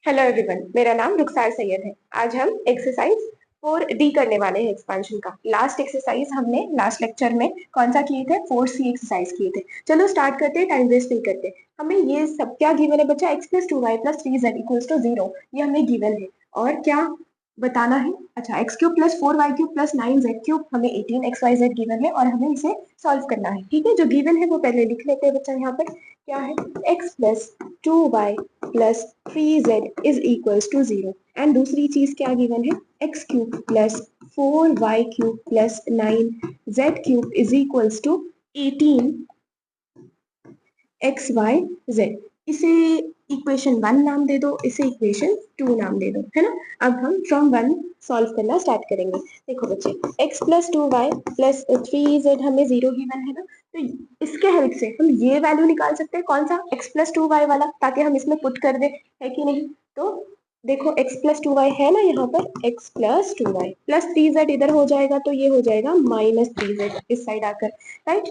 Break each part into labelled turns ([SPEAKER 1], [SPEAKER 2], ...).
[SPEAKER 1] Hello everyone, मेरा नाम रुखसार सैयद है। आज हम एक्सरसाइज 4D करने वाले हैं एक्सपेंशन का। लास्ट एक्सरसाइज हमने लास्ट लेक्चर में कौन सा किए थे? 4C एक्सरसाइज किए थे। चलो स्टार्ट करते हैं, टाइम वेस्ट नहीं करते। हमें ये सब क्या गिवन है बच्चा? x plus 2y plus 3z equals to 0, ये हमें गिवन है। और क्या बताना है? अच्छा, x cube plus 4y cube plus 9z cube, हमें 18xyz गिवन है और हमें इसे सॉल्व करना है। ठीक है, जो गिवन है वो पहले लिख लेते हैं बच्चा। यहाँ पर क्या है? x plus 2y plus 3z is equals to 0। And दूसरी चीज क्या गिवन है? X cube plus 4y cube plus 9z cube is equals to 18xyz। इसे इक्वेशन 1 नाम दे दो, इसे इक्वेशन 2 नाम दे दो, है ना। अब हम फ्रॉम 1 सॉल्व करना स्टार्ट करेंगे। देखो बच्चे, x plus 2y plus 3z हमें 0 गिवन है ना, तो इसके हेल्प से हम ये वैल्यू निकाल सकते हैं। कौन सा? x प्लस 2y वाला, ताकि हम इसमें पुट कर दे, है कि नहीं। तो देखो x प्लस 2y है ना यहाँ पर, x plus 2y plus 3z इधर हो जाएगा, तो ये हो जाएगा माइनस 3z इस साइड आकर, राइट।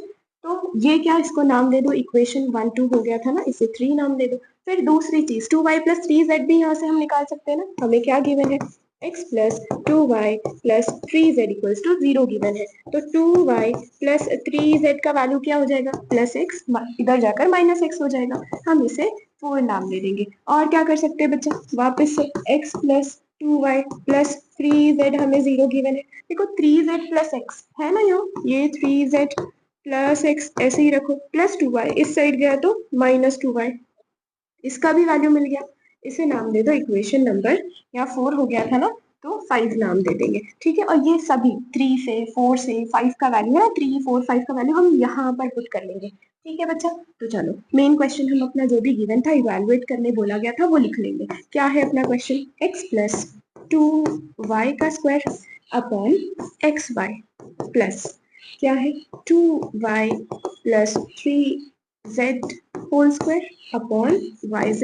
[SPEAKER 1] तो ये क्या, इसको नाम दे दो, इक्वेशन 1 2 हो गया था ना, इसे 3 नाम दे दो। फिर दूसरी चीज 2y प्लस 3z भी यहाँ से हम निकाल सकते हैं ना। हमें क्या गिवन है? x plus 2y plus 3z equals to 0 given है। तो 2y प्लस 3z का वैल्यू क्या हो जाएगा? प्लस x, इधर जाकर माइनस x हो जाएगा। हम इसे 4 नाम दे देंगे। और क्या कर सकते हैं बच्चा? वापस से x plus 2y plus 3z हमें 0 गिवन है। देखो 3z प्लस x है ना यहाँ, ये 3z प्लस एक्स ऐसे ही रखो, प्लस 2y इस साइड गया तो माइनस 2y, इसका भी वैल्यू मिल गया। इसे नाम दे दो इक्वेशन नंबर, या 4 हो गया था ना, तो 5 नाम दे देंगे। ठीक है, और ये सभी 3 से 4 से 5 का वैल्यू है ना, 3 4 5 का वैल्यू हम यहाँ पर पुट कर लेंगे। ठीक है बच्चा, तो चलो मेन क्वेश्चन हम अपना जो भी गिवन था इवेलुएट करने बोला गया था वो लिख लेंगे। क्या है अपना क्वेश्चन? x प्लस 2y का स्क्वायर अपॉन xy प्लस क्या है? 2y plus 3z whole square upon yz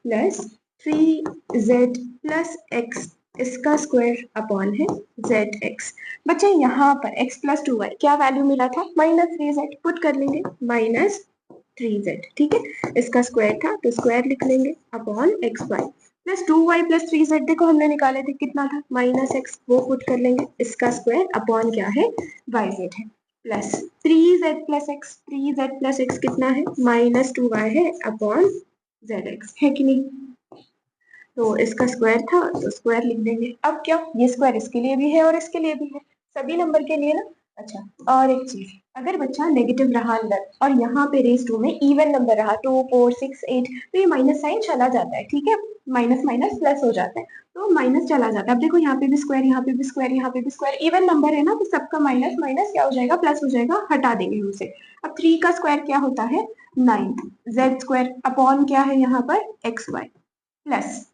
[SPEAKER 1] plus 3z plus x इसका स्क्वायर अपॉन है zx। बच्चे यहाँ पर x प्लस 2y क्या वैल्यू मिला था? माइनस 3z, पुट कर लेंगे माइनस 3z। ठीक है, इसका स्क्वायर था तो स्क्वायर लिख लेंगे upon x y plus 2y plus 3z, देखो हमने निकाले थे कितना था? माइनस एक्स, वो पुट कर लेंगे, इसका स्क्वायर अपॉन क्या है? yz है, प्लस 3z प्लस एक्स कितना है? माइनस 2y है अपॉन zx, है कि नहीं। तो इसका स्क्वायर था तो स्क्वायर लिख देंगे। अब क्या, ये स्क्वायर इसके लिए भी है और इसके लिए भी है, सभी नंबर के लिए ना। अच्छा, और एक चीज, अगर बच्चा नेगेटिव रहा अंदर और यहाँ पे रेस टू में इवन नंबर रहा 2 4 6 8, तो ये माइनस साइन चला जाता है। ठीक है, माइनस माइनस प्लस हो जाता है, तो माइनस चला जाता है। अब देखो यहाँ पे भी स्क्वायर, यहाँ पे भी स्क्वायर, यहाँ पे भी स्क्वायर, इवन नंबर है ना, तो सबका माइनस माइनस क्या हो जाएगा? प्लस हो जाएगा, हटा देंगे हम उसे। अब 3 का स्क्वायर क्या होता है? 9 z स्क्वायर अपॉन क्या है यहाँ पर? एक्स वाई प्लस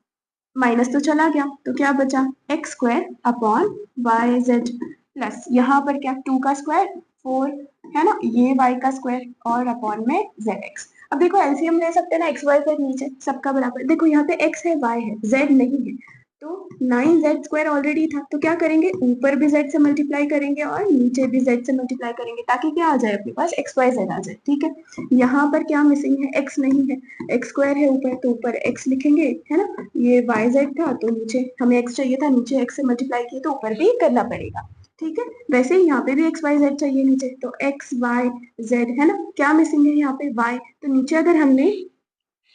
[SPEAKER 1] माइनस तो चला गया, तो क्या बचा? X square upon y z plus यहाँ पर क्या? 2 का स्क्वायर 4 है ना, ये y का स्क्वायर और अपॉन में zx। अब देखो एलसीएम ले सकते हैं ना, एक्स वाई जेड नीचे सबका बराबर। देखो यहाँ पे x है, y है, z नहीं है, तो 9z स्क्वायर ऑलरेडी था, तो क्या करेंगे? ऊपर भी z से मल्टीप्लाई करेंगे और नीचे भी z से मल्टीप्लाई करेंगे, ताकि क्या आ जाए अपने पास? एक्स वाई जेड आ जाए। ठीक है, यहाँ पर क्या मिसिंग है? x नहीं है, एक्स स्क्वायर है ऊपर, तो ऊपर x लिखेंगे, है ना। ये वाई जेड था तो नीचे हमें x चाहिए था, नीचे x से मल्टीप्लाई किए तो ऊपर भी करना पड़ेगा। ठीक है, वैसे ही यहाँ पे भी एक्स वाई जेड चाहिए नीचे, तो एक्स वाई जेड है ना। क्या मिसिंग है यहाँ पे? y, तो नीचे अगर हमने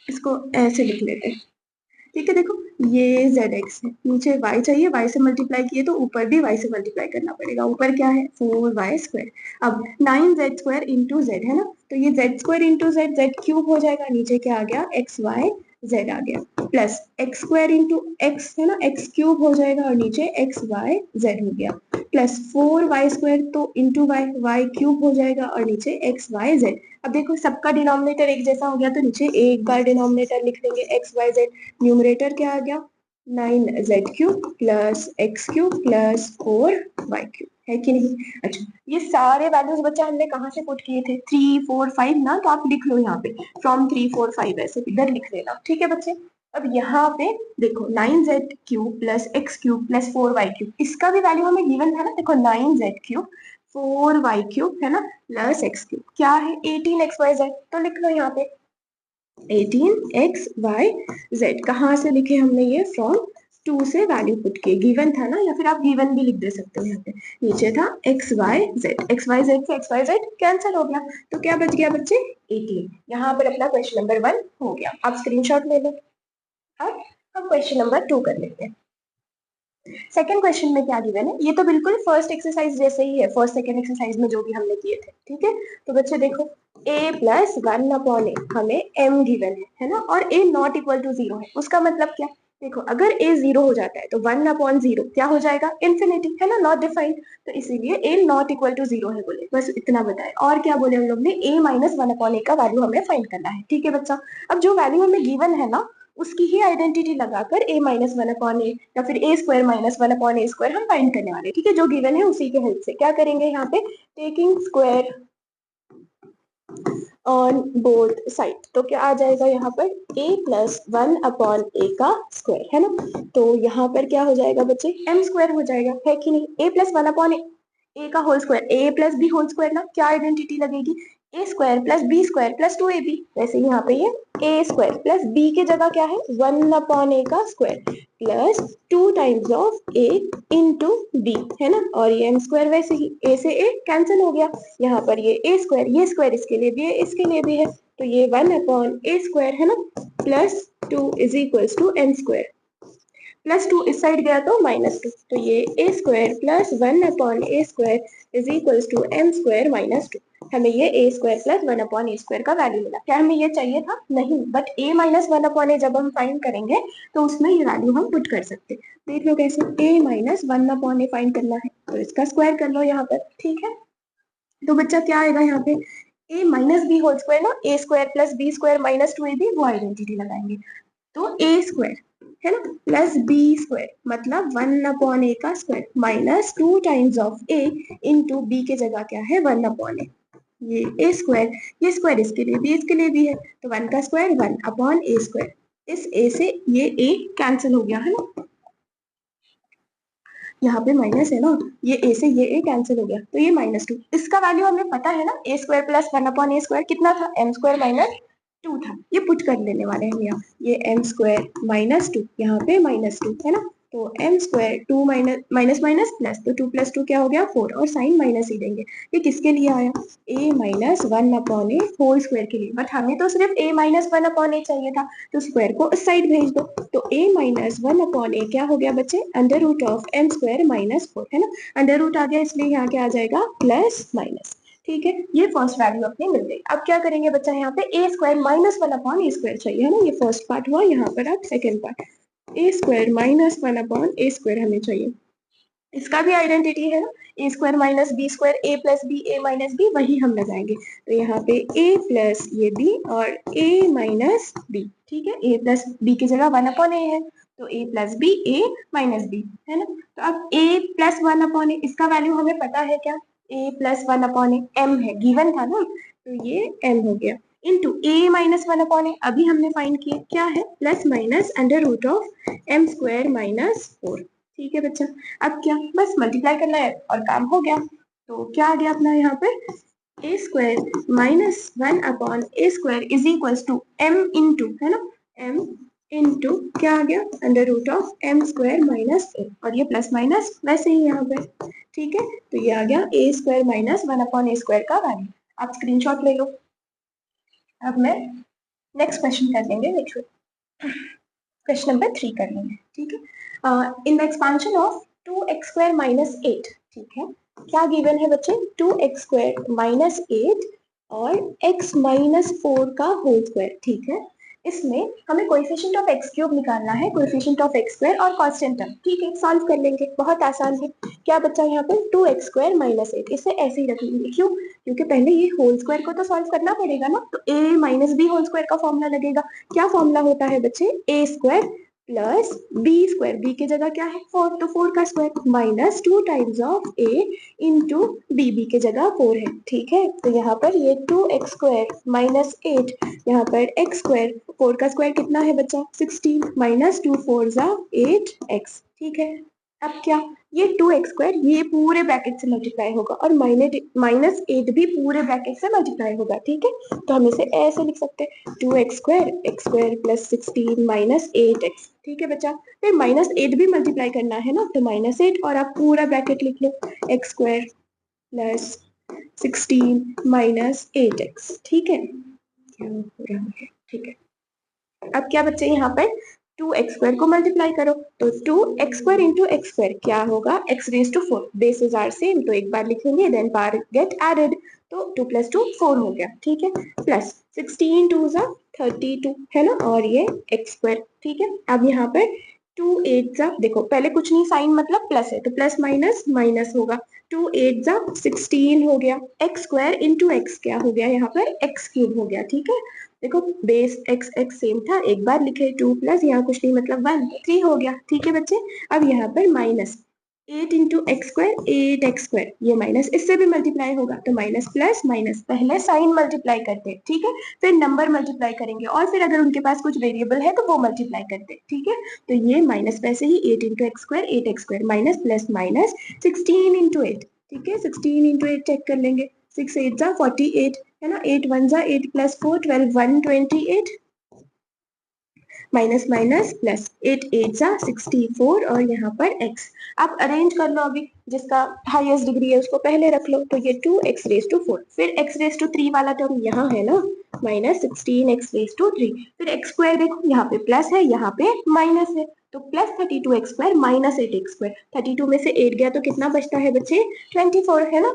[SPEAKER 1] इसको ऐसे लिख लेते हैं। ठीक है, देखो ये जेड एक्स है, नीचे y चाहिए, y से मल्टीप्लाई किए तो ऊपर भी y से मल्टीप्लाई करना पड़ेगा। ऊपर क्या है? 4y square. अब 9z स्क्वायर इंटू जेड है ना, तो ये z square into Z, Z cube हो जाएगा, नीचे क्या आ गया? एक्स वाई जेड आ गया, plus x square into x है ना, एक्स क्यूब हो जाएगा और नीचे एक्स वाई जेड हो गया, प्लस 4y स्क्वायर तो इंटू वाई, वाई क्यूब हो जाएगा और नीचे एक्स वाई जेड। अब देखो सबका डिनोमिनेटर एक जैसा हो गया, तो नीचे एक बार डिनोमिनेटर लिख देंगे एक्स वाई जेड। न्यूमरेटर क्या आ गया? 9z cube plus x cube plus 4y cube, है कि नहीं। अच्छा, ये सारे वैल्यूज बच्चा हमने कहाँ से पुट किए थे? 3 4 5 ना, तो आप लिख लो यहाँ पे फ्रॉम 3 4 5, ऐसे इधर लिख लेना। ठीक है बच्चे, अब यहाँ पे देखो 9z cube plus x cube plus 4y cube, इसका भी वैल्यू हमें गिवन था ना। देखो 9z क्यूब 4y क्यूब है ना, प्लस एक्स क्यूब क्या है? 18xyz, तो लिख लो यहाँ पे 18xyz। कहाँ से लिखे हमने ये? फ्रॉम 2 से वैल्यू पुट किए, गिवन था ना, या फिर आप गिवन भी लिख दे सकते हो। यहाँ पे नीचे था xyz, xyz से xyz कैंसिल हो गया, तो क्या बच गया बच्चे? 18। यहाँ पर अपना क्वेश्चन नंबर 1 हो गया। आप स्क्रीनशॉट ले लो। अब हम क्वेश्चन नंबर 2 कर लेते हैं। सेकंड क्वेश्चन में क्या गिवन है? ये तो बिल्कुल फर्स्ट एक्सरसाइज जैसे ही है, फर्स्ट सेकंड एक्सरसाइज में जो भी हमने किए थे, ठीक है। तो बच्चे देखो, a प्लस 1/a हमें m गिवन है ना, और a नॉट इक्वल टू 0 है। उसका मतलब क्या? देखो, अगर a 0 हो जाता है तो 1/0 क्या हो जाएगा? इन्फिनिटी, है ना, नॉट डिफाइंड। तो इसीलिए a नॉट इक्वल टू 0 है बोले, बस इतना बताए। और क्या बोले हम लोग ने? a माइनस 1/a का वैल्यू हमें फाइंड करना है, ठीक है बच्चा। अब जो वैल्यू हमें गिवन है ना, उसकी ही आइडेंटिटी लगाकर a माइनस 1/a या फिर a square minus 1/a square हम फाइंड करने वाले, ठीक है। जो गिवन है उसी के हेल्प से क्या करेंगे यहाँ पे? Taking square on both side, तो क्या आ जाएगा यहाँ पर? a प्लस 1/a का स्क्वायर, है ना। तो यहाँ पर क्या हो जाएगा बच्चे? m स्क्वायर हो जाएगा, है कि नहीं। a प्लस 1/a, a का whole square, a plus b whole square ना, क्या आइडेंटिटी लगेगी? a square plus b square plus 2ab। वैसे यहाँ पे ये a स्क्वायर प्लस b की जगह क्या है? 1/a का square plus 2 times of a into b, है ना। और ये m स्क्वायर वैसे ही a से a कैंसिल हो गया। यहाँ पर ये a स्क्वायर, ये स्क्वायर इसके लिए भी है, इसके लिए भी है, तो ये 1/a स्क्वायर, है ना, plus 2 is equals to m square. Plus 2 इस साइड गया तो -2, तो ये a square plus 1/a square is equals to m square minus 2। हमें ये a square plus 1/a square का वैल्यू मिला। क्या हमें ये चाहिए था? नहीं, बट a माइनस 1/a जब हम फाइंड करेंगे तो उसमें ये वैल्यू हम पुट कर सकते। देख लो कैसे, a माइनस 1/a फाइंड करना है तो इसका स्क्वायर कर लो यहाँ पर, ठीक है। तो बच्चा क्या आएगा यहाँ पे? a minus B whole square ना, a square plus b square minus 2ab, वो आइडेंटिटी लगाएंगे। तो a स्क्वायर, है ना, प्लस बी स्क्वायर मतलब 1/a का square minus 2 times of a into b के जगह क्या है? 1/a। ये a स्क्वायर, ये स्क्वायर इसके लिए भी, इसके लिए भी है, तो 1 का स्क्वायर 1/a स्क्वायर। इस a से ये a कैंसिल हो गया, है ना, यहाँ पे माइनस है ना, ये a से ये a कैंसिल हो गया, तो ये -2। इसका वैल्यू हमें पता है ना, a square plus 1/a square कितना था? m स्क्वायर माइनस 2 था। ये पुट कर लेने वाले हैं यहाँ, ये m स्क्वायर माइनस 2, यहाँ पे -2, है ना। तो m square 2 minus minus minus plus, तो 2 प्लस 2 क्या हो गया? 4, और साइन माइनस ही देंगे। ये किसके लिए आया? a minus 1/a whole square के लिए, बट हमें तो सिर्फ a माइनस 1/a चाहिए था, तो स्क्वायर को इस साइड भेज दो। तो a माइनस 1/a क्या हो गया बच्चे? Under root of m square minus 4, है ना। अंडर रूट आ गया, इसलिए यहाँ क्या आ जाएगा? प्लस माइनस, ठीक है। ये फर्स्ट वैल्यू अपनी मिल गई। अब क्या करेंगे बच्चा? यहाँ पे a square minus 1/a square चाहिए, है ना। ये फर्स्ट पार्ट हुआ, यहाँ पर आप second part, a square minus 1/a square हमें चाहिए। इसका भी आइडेंटिटी है ना, ए स्क्वायर माइनस बी स्क्वायर, ए प्लस बी, ए माइनस बी, वही हम लगाएंगे। तो यहाँ पे a प्लस ये b और a माइनस b, ठीक है। a प्लस b की जगह 1/a है, तो a plus b, a minus b, है ना। तो अब a प्लस 1/a, इसका वैल्यू हमें पता है क्या? a प्लस 1/a m है, गिवन था ना, तो ये m हो गया, इंटू a माइनस 1/a अभी हमने फाइंड किया, क्या है? Plus minus under root of m square minus 4, ठीक है बच्चा। अब क्या? बस मल्टीप्लाई करना है और काम हो गया। तो क्या आ गया अपना यहाँ पे? a square minus 1/a square is equals to m into, है ना, m इंटू क्या आ गया? Under root of m square minus 4, और ये प्लस माइनस वैसे ही यहाँ पे, ठीक है। तो ये आ गया a square minus 1/a square का वैल्यू। आप स्क्रीनशॉट ले लो। अब मैं नेक्स्ट क्वेश्चन कर लेंगे, देखो क्वेश्चन नंबर 3 कर लेंगे, ठीक है। In the expansion of 2x square minus 8, ठीक है। क्या गिवन है बच्चे? 2x स्क्वायर माइनस 8 और x माइनस 4 का होल स्क्वायर, ठीक है। इसमें हमें कोएफिशिएंट ऑफ x क्यूब निकालना है, कोएफिशिएंट ऑफ x स्क्वायर और कांस्टेंट टर्म, ठीक है। सॉल्व कर लेंगे, बहुत आसान है। क्या बच्चा यहाँ पे? 2x स्क्वायर माइनस 8, इसे ऐसे ही रखेंगे, क्यों? क्योंकि पहले ये होल स्क्वायर को तो सॉल्व करना पड़ेगा ना, तो a minus B whole square का फॉर्मूला लगेगा। क्या फॉर्मूला होता है बच्चे? a square plus B square, b की जगह क्या है? 4, तो 4 का square minus 2 times of a into b की जगह 4 है, ठीक है। तो यहाँ पर ये 2x स्क्वायर माइनस 8, यहाँ पर x स्क्वायर, 4 का स्क्वायर कितना है बच्चा? 16 माइनस 2 4 8x, ठीक है। अब क्या, ये 2x² ये पूरे ब्रैकेट से मल्टीप्लाई होगा और -8 भी पूरे ब्रैकेट से मल्टीप्लाई होगा, ठीक है। तो हम इसे ऐसे लिख सकते हैं 2x² x² + 16 - 8x, ठीक है बच्चा। फिर -8 भी मल्टीप्लाई करना है ना, तो -8 और आप पूरा ब्रैकेट लिख लो x² + 16 - 8x, ठीक है। क्या हो रहा है, ठीक है। अब क्या बच्चे यहाँ पर 2x² को मल्टीप्लाई करो, तो 2x² × x² क्या होगा, x⁴ बेसिस आर सेम, तो एक बार लिखेंगे देन पावर गेट एडेड, तो 2 + 2 4 हो गया, ठीक है। प्लस 16 2 = 32 है ना, और ये x², ठीक है। अब यहाँ पर 2 8 देखो पहले कुछ नहीं, साइन मतलब प्लस है तो प्लस माइनस माइनस होगा, 2 8 16 हो गया, x² × x क्या हो गया यहाँ पर x³ हो गया, ठीक है। देखो बेस x x सेम था, एक बार लिखे 2 प्लस यहाँ कुछ नहीं मतलब 1 3 हो गया, ठीक है बच्चे। अब यहाँ पर -8 × x² 8x², ये माइनस इससे भी मल्टीप्लाई होगा, तो माइनस प्लस माइनस, पहले साइन मल्टीप्लाई करते हैं, ठीक है, फिर नंबर मल्टीप्लाई करेंगे, और फिर अगर उनके पास कुछ वेरिएबल है तो वो मल्टीप्लाई करते हैं, ठीक है। तो ये माइनस वैसे ही 8 × x² 8x², minus plus minus 16 × 8, ठीक है। 16 × 8 चेक कर लेंगे, 6 8 48 है ना, 8 1 8 + 4 12 128, माइनस माइनस प्लस 8 8 64, और यहाँ पर x। आप अरेंज कर लो, अभी जिसका हाईएस्ट डिग्री है उसको पहले रख लो, तो ये 2x⁴, फिर x⁻³ वाला टर्म यहाँ है ना, -16x⁻³ फिर x² देखो यहाँ पे प्लस है यहाँ पे माइनस है, तो प्लस 32x² - 8x², 32 में से 8 गया तो कितना बचता है बच्चे 24 है ना,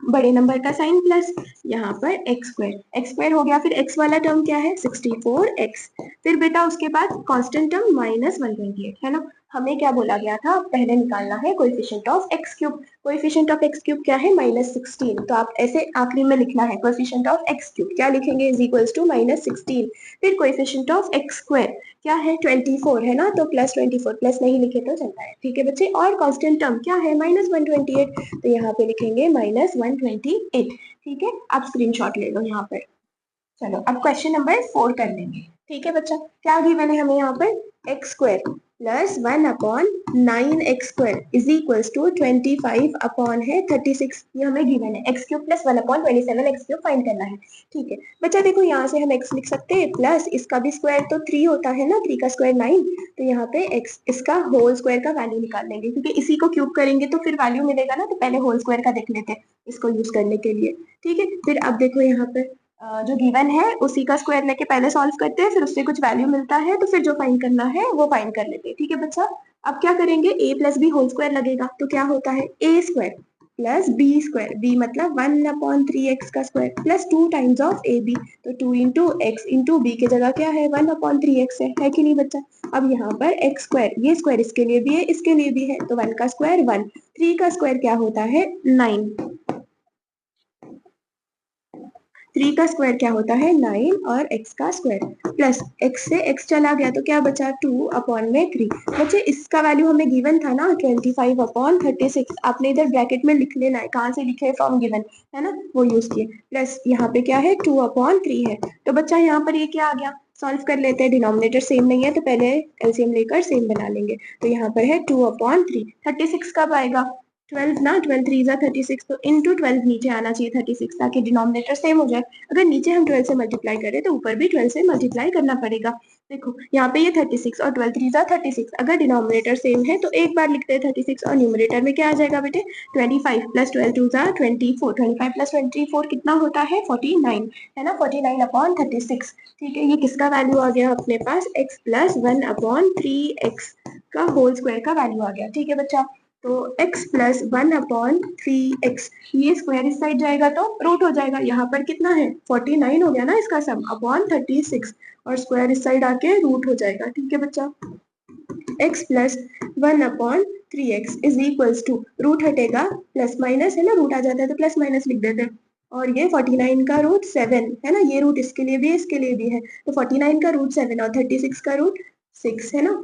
[SPEAKER 1] बड़े नंबर का साइन प्लस, यहाँ पर x² हो गया, फिर x वाला टर्म क्या है 64x, फिर बेटा उसके बाद कांस्टेंट टर्म -128 है ना। हमें क्या बोला गया था, पहले निकालना है coefficient of x³, coefficient of x³ क्या है -16, तो आप ऐसे आखिरी में लिखना है कोएफिशिएंट ऑफ x³ क्या लिखेंगे इज इक्वल्स टू -16, फिर कोएफिशिएंट ऑफ x² क्या है 24 है ना, तो +24, प्लस नहीं लिखे तो चलता है, ठीक है बच्चे। और कांस्टेंट टर्म क्या है -128, तो यहाँ पे लिखेंगे -128, ठीक है। आप स्क्रीनशॉट ले लो यहाँ पर। चलो अब क्वेश्चन नंबर 4 कर लेंगे, ठीक है बच्चा। क्या गिवन है हमें यहाँ पर x² + 1/9x² is equals to 25 upon है 36, ये हमें गिवन है, x³ + 1/27x³ फाइंड करना है, ठीक है बच्चा। देखो यहाँ से हम x लिख सकते हैं, प्लस इसका भी स्क्वायर तो 3 होता है ना, 3 का स्क्वायर 9, तो यहाँ पे x इसका होल स्क्वायर का वैल्यू निकाल लेंगे, क्योंकि इसी को क्यूब करेंगे तो फिर वैल्यू मिलेगा ना, तो पहले होल स्क्वायर का देख लेते हैं इसको यूज करने के लिए, ठीक है। फिर अब देखो यहाँ पे जो गिवन है उसी का स्क्वायर लेके पहले सॉल्व करते हैं, फिर उससे कुछ वैल्यू मिलता है तो फिर जो फाइंड करना है वो फाइंड कर लेते हैं, ठीक है बच्चा। अब क्या करेंगे, a + b होल स्क्वायर लगेगा, तो क्या होता है a² + b² b मतलब 1/3x का square plus 2 times of ab, तो 2 × x × b की जगह क्या है 1/3x है कि नहीं बच्चा। अब यहाँ पर x², ये स्क्वायर इसके लिए भी है इसके लिए भी है, तो 1 का स्क्वायर 1, 3 का स्क्वायर क्या होता है 9, 3 का स्क्वायर क्या होता है 9, और x का स्क्वायर प्लस x से x चला गया तो क्या बचा 2/3। बच्चे इसका वैल्यू हमें गिवन था ना 25/36, आपने इधर ब्रैकेट में लिख लेना है, कहाँ से लिखे फ्रॉम गिवन है ना, वो यूज किए, प्लस यहाँ पे क्या है 2/3 है, तो बच्चा यहाँ पर ये क्या आ गया, सॉल्व कर लेते हैं, डिनोमिनेटर सेम नहीं है तो पहले एलसीएम लेकर सेम बना लेंगे, तो यहाँ पर है 2/3, 36 कब आएगा 12 ना, 12 3 36, तो इंटू 12 नीचे आना चाहिए 36, ताकि डिनोमिनेटर सेम हो जाए। अगर नीचे हम 12 से मल्टीप्लाई करें तो ऊपर भी 12 से मल्टीप्लाई करना पड़ेगा। देखो यहाँ पे ये 36 और 12 3 36, अगर डिनोमिनेटर सेम है तो एक बार लिखते हैं 36, और न्यूमरेटर में क्या आ जाएगा बेटे 25 + 12 2 24, 25 + 24 कितना होता है 49 है ना, 49/36, ठीक है। ये किसका वैल्यू आ गया अपने पास x + 1/3x का होल स्क्वायर का वैल्यू आ गया, ठीक है बच्चा। तो x + 1/3x, ये स्क्वायर इस साइड जाएगा तो रूट हो जाएगा, यहाँ पर कितना है 49 हो गया ना इसका सम अपॉन 36, और स्क्वायर इस साइड आके रूट हो जाएगा, ठीक है बच्चा। x + 1/3x is equals to, root हटेगा प्लस माइनस है ना, रूट आ जाता है तो प्लस माइनस लिख देते हैं, और ये 49 का रूट 7 है ना, ये रूट इसके लिए भी है इसके लिए भी है, तो 49 का रूट 7 और 36 का रूट 6 है ना,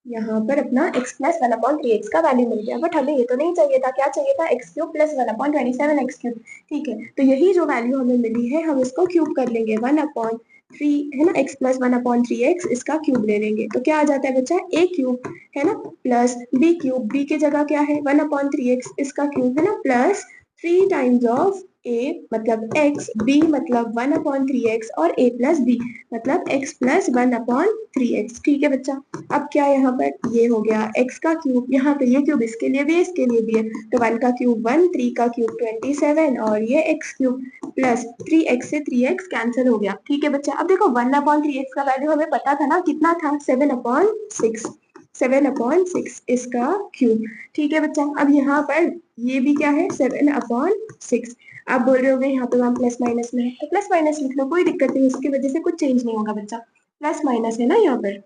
[SPEAKER 1] यहाँ पर अपना x + 1/3x का वैल्यू मिल गया। बट हमें ये तो नहीं चाहिए था, क्या चाहिए था x³ + 1/27x³, ठीक है। तो यही जो वैल्यू हमें मिली है हम इसको क्यूब कर लेंगे 1/3 3 है ना, x प्लस 1/3x इसका क्यूब ले लेंगे तो क्या आ जाता है बच्चा, a क्यूब है ना, प्लस b क्यूब, b की जगह क्या है 1/3x इसका क्यूब है ना, प्लस 3 टाइम्स ऑफ a मतलब x, b मतलब 1/3x और a प्लस b मतलब x प्लस 1/3x। ठीक है बच्चा, अब क्या यहाँ पर ये हो गया x का क्यूब, यहाँ पे ये क्यूब इसके लिए भी है इसके लिए भी है, तो 1 का क्यूब 1, 3 का क्यूब 27 और ये x क्यूब प्लस 3x से 3x कैंसिल हो गया। ठीक है बच्चा, अब देखो 1/3x का वैल्यू हमें पता था ना, कितना था 7/6, 7/6 इसका क्यूब। ठीक है बच्चा, अब यहाँ पर ये भी क्या है 7/6। आप बोल रहे होगे यहाँ पे हम प्लस माइनस में है तो प्लस माइनस लिख लो, कोई दिक्कत नहीं, उसकी वजह से कुछ चेंज नहीं होगा बच्चा, प्लस माइनस है ना यहाँ पर।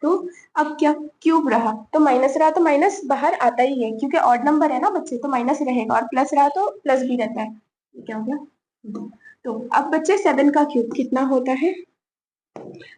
[SPEAKER 1] तो अब क्या, क्यूब रहा तो माइनस रहा तो माइनस बाहर आता ही है क्योंकि ऑड नंबर है ना बच्चे, तो माइनस रहेगा, और प्लस रहा तो प्लस भी रहता है। क्या हो गया, तो अब बच्चे 7 का क्यूब कितना होता है,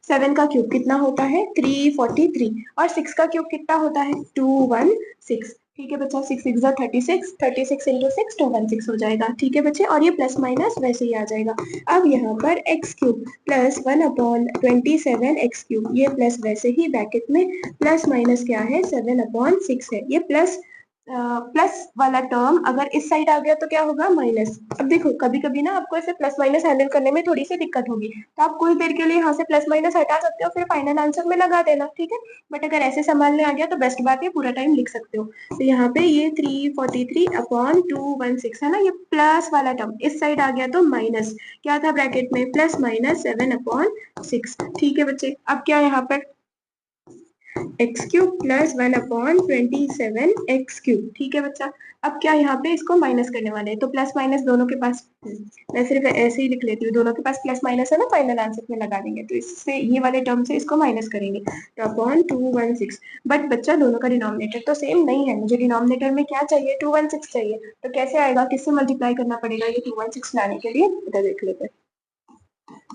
[SPEAKER 1] 7 का क्यूब कितना होता है 343, और 6 का क्यूब कितना होता है 216। ठीक है बच्चा, 6 6 36, 36 इंटू 6 216 हो जाएगा। ठीक है बच्चे, और ये प्लस माइनस वैसे ही आ जाएगा। अब यहाँ पर x cube plus 1/27 x cube, ये प्लस वैसे ही ब्रैकेट में प्लस माइनस क्या है 7/6 है, ये प्लस प्लस वाला टर्म अगर इस साइड आ गया तो क्या होगा माइनस। अब देखो कभी कभी ना आपको ऐसे प्लस माइनस हैंडल करने में थोड़ी सी दिक्कत होगी, तो आप कुछ देर के लिए यहाँ से प्लस माइनस हटा सकते हो, फिर फाइनल आंसर में लगा देना। ठीक है, बट अगर ऐसे संभालने आ गया तो बेस्ट बात है, पूरा टाइम लिख सकते हो। तो यहाँ पे ये 343/216 है ना, ये प्लस वाला टर्म इस साइड आ गया तो माइनस, क्या था ब्रैकेट में प्लस माइनस 7/6। ठीक है बच्चे, अब क्या यहाँ पर x cube plus 1/27 x cube. ठीक है बच्चा, अब क्या यहाँ पे इसको माइनस करने वाले हैं, तो प्लस माइनस दोनों के पास, मैं सिर्फ ऐसे ही लिख लेती हूँ, दोनों के पास प्लस माइनस है ना, फाइनल आंसर में लगा देंगे, तो इससे ये वाले टर्म से इसको माइनस करेंगे तो अपॉन 216। बट बच्चा दोनों का डिनोमिनेटर तो सेम नहीं है, मुझे डिनोमिनेटर में क्या चाहिए 216 चाहिए, तो कैसे आएगा, किससे मल्टीप्लाई करना पड़ेगा ये 216 लाने के लिए, इधर देख लेते हैं।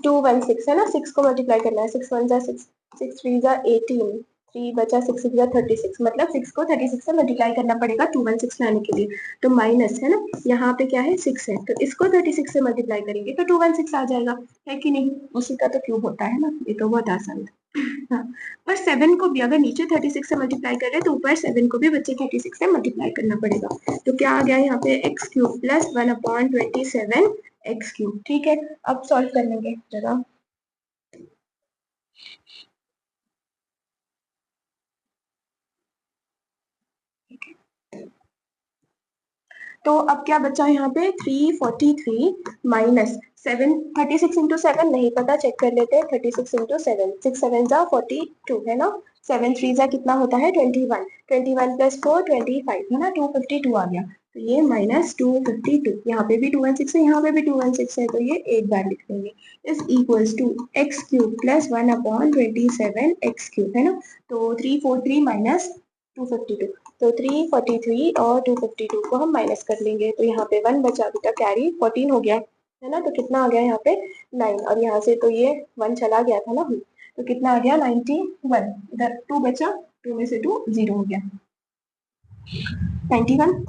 [SPEAKER 1] 216 है ना, 6 को मल्टीप्लाई करना है, 6 1 जा 6, 6 3 जा 18, 3 बचा 6 6 जा 36, मतलब 6 को 36 से मल्टीप्लाई करना पड़ेगा 216 लाने के लिए। तो माइनस है ना, यहाँ पे क्या है 6 है, तो इसको 36 से मल्टीप्लाई करेंगे तो 216 आ जाएगा, है कि नहीं, उसी का तो क्यूब होता है ना, ये तो बहुत आसान है। हाँ, और 7 को भी अगर नीचे 36 से मल्टीप्लाई कर रहे हैं तो ऊपर 7 को भी बच्चे 36 से मल्टीप्लाई करना पड़ेगा। तो क्या आ गया यहाँ पे x cube plus 1/27 x cube. ठीक है, अब सॉल्व कर लेंगे जरा। तो अब क्या बचा यहाँ पे 343 माइनस 7, 36 इंटू 7 नहीं पता, चेक कर लेते हैं, 36 इंटू 7, 6 7 जा 42 है ना, 7 3 जा कितना होता है 21, 21 प्लस 4 25 है ना, 252 आ गया, तो ये माइनस 252, यहाँ पे भी 216 है, यहाँ पे भी 216 है, तो ये एक बार लिख देंगे, is equals to x cube plus 1/27 x cube है ना, तो 343 माइनस 252, तो 343 और 252 को हम माइनस कर लेंगे, तो यहाँ पे 1 बचा, बेटा कैरी 14 हो गया है ना, तो कितना आ गया यहाँ पे 9, और यहाँ से तो ये 1 चला गया था ना, तो कितना आ गया 91, इधर 2 बचा, 2 में से 2 0 हो गया, 91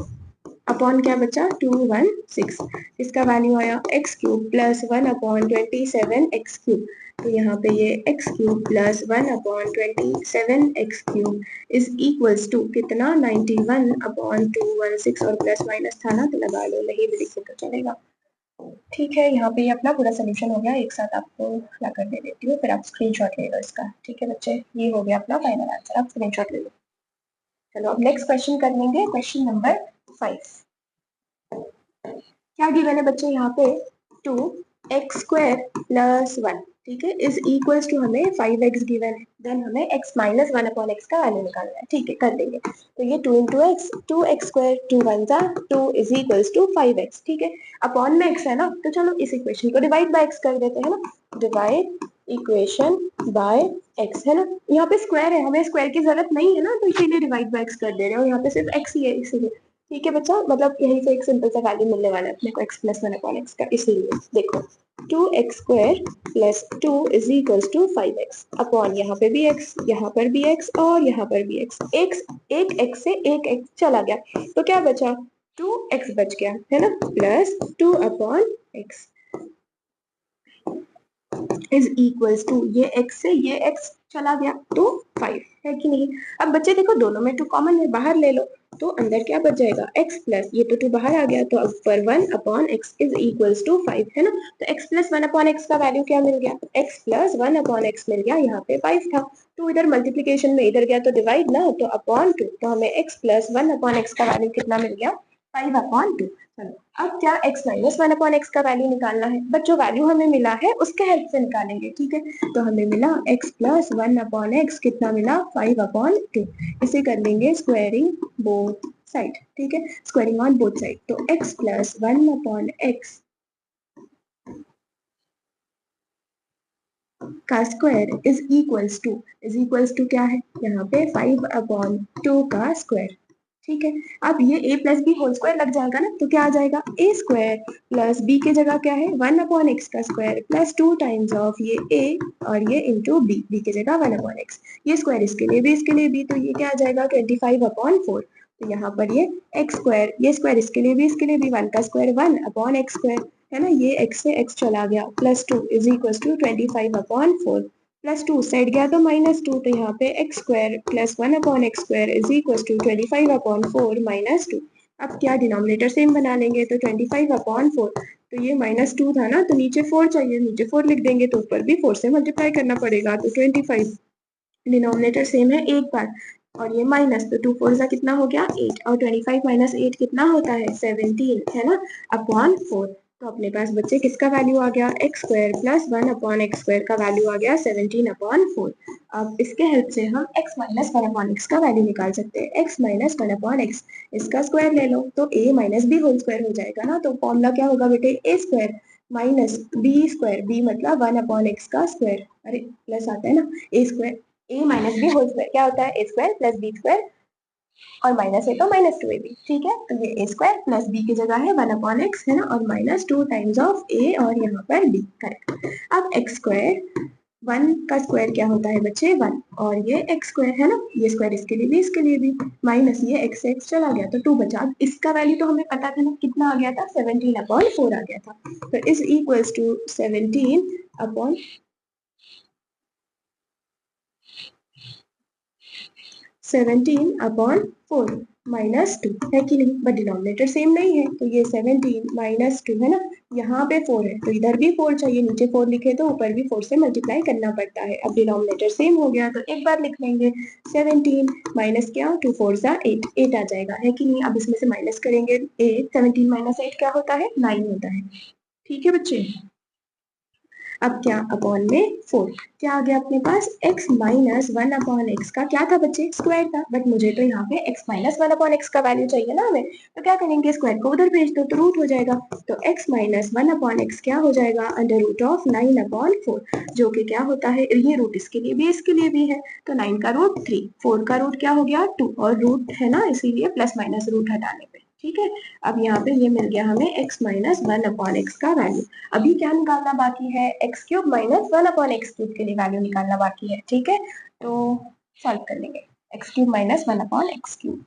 [SPEAKER 1] अपॉन क्या बचा 216, इसका वैल्यू आया x cube plus 1/27 x cube, तो यहाँ पे ये x cube plus 1/27 x cube is equals to कितना 91/216, और प्लस माइनस था ना तो लगा लो, नहीं भी लिखे तो चलेगा। ठीक है, यहाँ पे ये अपना पूरा सोल्यूशन हो गया, एक साथ आपको ला कर दे देती हूँ, फिर आप स्क्रीनशॉट ले लो इसका। ठीक है बच्चे, ये हो गया अपना फाइनल आंसर, आप स्क्रीनशॉट ले लो। चलो अब नेक्स्ट क्वेश्चन कर लेंगे, क्वेश्चन नंबर 5। क्या गिवन है बच्चे यहाँ पे 2x² प्लस 1, ठीक है, इज इक्वल्स टू हमें 5x गिवन है, देन हमें x माइनस 1/x का वैल्यू निकालना है। ठीक है, कर लेंगे, तो ये 2 इंटू एक्स, 2x², 2 1 जा 2 इज इक्वल्स टू 5x। ठीक है, अपॉन में x है ना, तो चलो इस इक्वेशन को डिवाइड बाय x कर देते हैं ना, डिवाइड इक्वेशन बाय x है ना, यहाँ पे स्क्वायर है, हमें स्क्वायर की जरूरत नहीं है ना, तो इसीलिए डिवाइड बाय x कर दे रहे हो, यहाँ पे सिर्फ x ही है इसीलिए। ठीक है बच्चा, मतलब यहीं से एक सिंपल सा वैल्यू मिलने वाला है अपने को x प्लस 1/x का, इसीलिए देखो 2x² plus 2 is equals to 5x, upon यहाँ पे भी x, यहाँ पर भी x और यहाँ पर भी x, एक x से एक x चला गया, तो क्या बचा 2x बच गया है ना, plus 2/x is equals to, ये x से ये x चला गया तो 5 है कि नहीं। अब बच्चे देखो दोनों में 2 कॉमन है, बाहर ले लो तो अंदर क्या बच जाएगा x प्लस, ये तो 2 बाहर आ गया तो अब पर 1 upon x is equals to 5 है ना। तो x प्लस 1 अपॉन x का वैल्यू क्या मिल गया, x प्लस 1 अपॉन x मिल गया, यहाँ पे 5 था। 2 इधर मल्टीप्लीकेशन में इधर गया तो डिवाइड ना, तो अपॉन 2, तो हमें x प्लस 1 अपॉन x का वैल्यू कितना मिल गया, 5 अपॉन 2। चलो अब क्या x माइनस 1 अपॉन x का वैल्यू निकालना है, बट जो वैल्यू हमें मिला है उसके हेल्प से निकालेंगे, ठीक है। तो हमें मिला x प्लस 1 अपॉन x कितना मिला, 5 अपॉन 2। इसे कर लेंगे स्क्वायरिंग बोथ साइड, ठीक है, स्क्वायरिंग ऑन बोथ साइड। तो x प्लस 1 अपॉन x का स्क्वायर इज इक्वल्स टू क्या है, यहाँ पे 5 अपॉन 2 का स्क्वायर, ठीक है। अब ये a plus B whole square लग जाएगा ना, तो क्या आ जाएगा, a स्क्वायर प्लस b के जगह क्या है 1 अपॉन x का स्क्वायर प्लस 2 टाइम्स ऑफ ये a और ये इंटू b की जगह 1 अपॉन x, ये स्क्वायर इसके लिए भी इसके लिए भी, तो ये क्या आ जाएगा 25 अपॉन 4। तो यहाँ पर ये x स्क्वायर, ये स्क्वायर इसके लिए भी 1 का स्क्वायर 1 अपॉन x स्क्वायर है ना, ये x से x चला गया plus 2 is equal to 25 upon 4, plus 2 side गया तो माइनस 2, तो यहाँ पे x square plus 1 upon x square is equal to 25 upon 4 minus 2। अब क्या डिनोमिनेटर सेम बना लेंगे, तो 25 अपॉन 4, तो ये माइनस 2 था ना, तो नीचे 4 चाहिए, नीचे 4 लिख देंगे, तो ऊपर भी 4 से मल्टीप्लाई करना पड़ेगा, तो 25 डिनोमिनेटर सेम है एक बार, और ये माइनस, तो 2 4 जा कितना हो गया 8, और 25 माइनस 8 कितना होता है 17 है ना, अपॉन 4। तो अपने पास बच्चे किसका वैल्यू आ गया, x square plus 1 upon x square का वैल्यू आ गया 17 अपॉन 4। अब इसके हेल्प से हम x माइनस 1 अपॉन x का वैल्यू निकाल सकते हैं, x माइनस 1 अपॉन x, इसका स्क्वायर ले लो तो a minus B whole square हो जाएगा ना, तो फॉर्मूला क्या होगा बेटे, a square minus b square, b मतलब 1 अपॉन x का स्क्वायर, अरे प्लस आता है ना, a square a minus B whole square क्या होता है, a square plus B square और माइनस है तो माइनस 2ab, ठीक है। तो ये a स्क्वायर प्लस b की जगह है 1 अपॉन x है ना, और माइनस 2 टाइम्स ऑफ a और यहाँ पर b, करेक्ट। अब x स्क्वायर 1 का स्क्वायर क्या होता है बच्चे 1, और ये x स्क्वायर है ना, ये स्क्वायर इसके लिए भी इसके लिए भी, माइनस ये x से x चला गया तो 2 बचा। अब इसका वैल्यू तो हमें पता था ना, कितना आ गया था 17 अपॉन 4 आ गया था, तो is equals to 17 upon 17 upon 4 minus 2 है कि नहीं, बट डिनोमिनेटर सेम नहीं है, तो ये 17 माइनस 2 है ना, यहाँ पे 4 है तो इधर भी 4 चाहिए, नीचे 4 लिखे तो ऊपर भी 4 से मल्टीप्लाई करना पड़ता है। अब डिनोमिनेटर सेम हो गया तो एक बार लिख लेंगे 17 माइनस क्या 2 4 जा 8, 8 आ जाएगा है कि नहीं। अब इसमें से माइनस करेंगे 8, 17 माइनस 8 क्या होता है 9 होता है, ठीक है बच्चे। अब क्या अपॉन में 4, क्या आ गया अपने पास x माइनस 1 अपॉन एक्स का क्या था बच्चे स्क्वायर था, बट मुझे तो यहाँ पे x माइनस 1 अपॉन एक्स का वैल्यू चाहिए ना हमें, तो क्या करेंगे स्क्वायर को उधर भेज दो तो रूट हो जाएगा, तो x माइनस 1 अपॉन एक्स क्या हो जाएगा अंडर रूट ऑफ 9 अपॉन 4, जो कि क्या होता है, ये रूट इसके लिए भी इसके लिए भी है, तो 9 का रूट 3, 4 का रूट क्या हो गया 2, और रूट है ना इसीलिए प्लस माइनस रूट हटाने पे, ठीक है। अब यहाँ पे ये मिल गया हमें x माइनस 1 अपॉन एक्स का वैल्यू। अभी क्या निकालना बाकी है, x cube minus 1 upon x cube के लिए वैल्यू निकालना बाकी है, ठीक है। तो सॉल्व कर लेंगे, x cube minus 1 upon x cube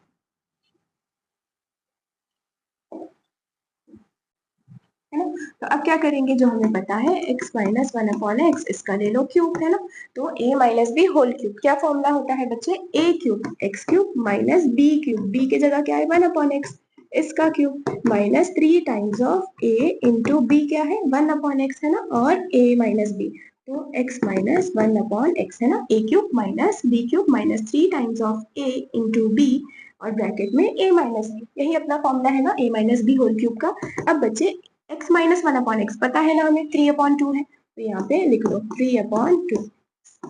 [SPEAKER 1] है ना। तो अब क्या करेंगे, जो हमें पता है x माइनस 1 अपॉन एक्स, इसका ले लो क्यूब है ना, तो a minus B whole cube, क्या फॉर्मूला होता है बच्चे a cube x cube minus B cube, b की जगह क्या है 1 अपॉन एक्स, इसका cube minus 3 times of a into b क्या है 1 अपॉन एक्स है ना, और a माइनस बी, तो x माइनस 1 अपॉन एक्स है ना, a cube minus B cube minus 3 times of a into b और ब्रैकेट में a माइनस बी, यही अपना फॉर्मूला है ना a minus B whole cube का। अब बच्चे x माइनस 1 अपॉन एक्स पता है ना हमें 3 अपॉन 2 है, तो यहाँ पे लिख लो 3 अपॉन 2,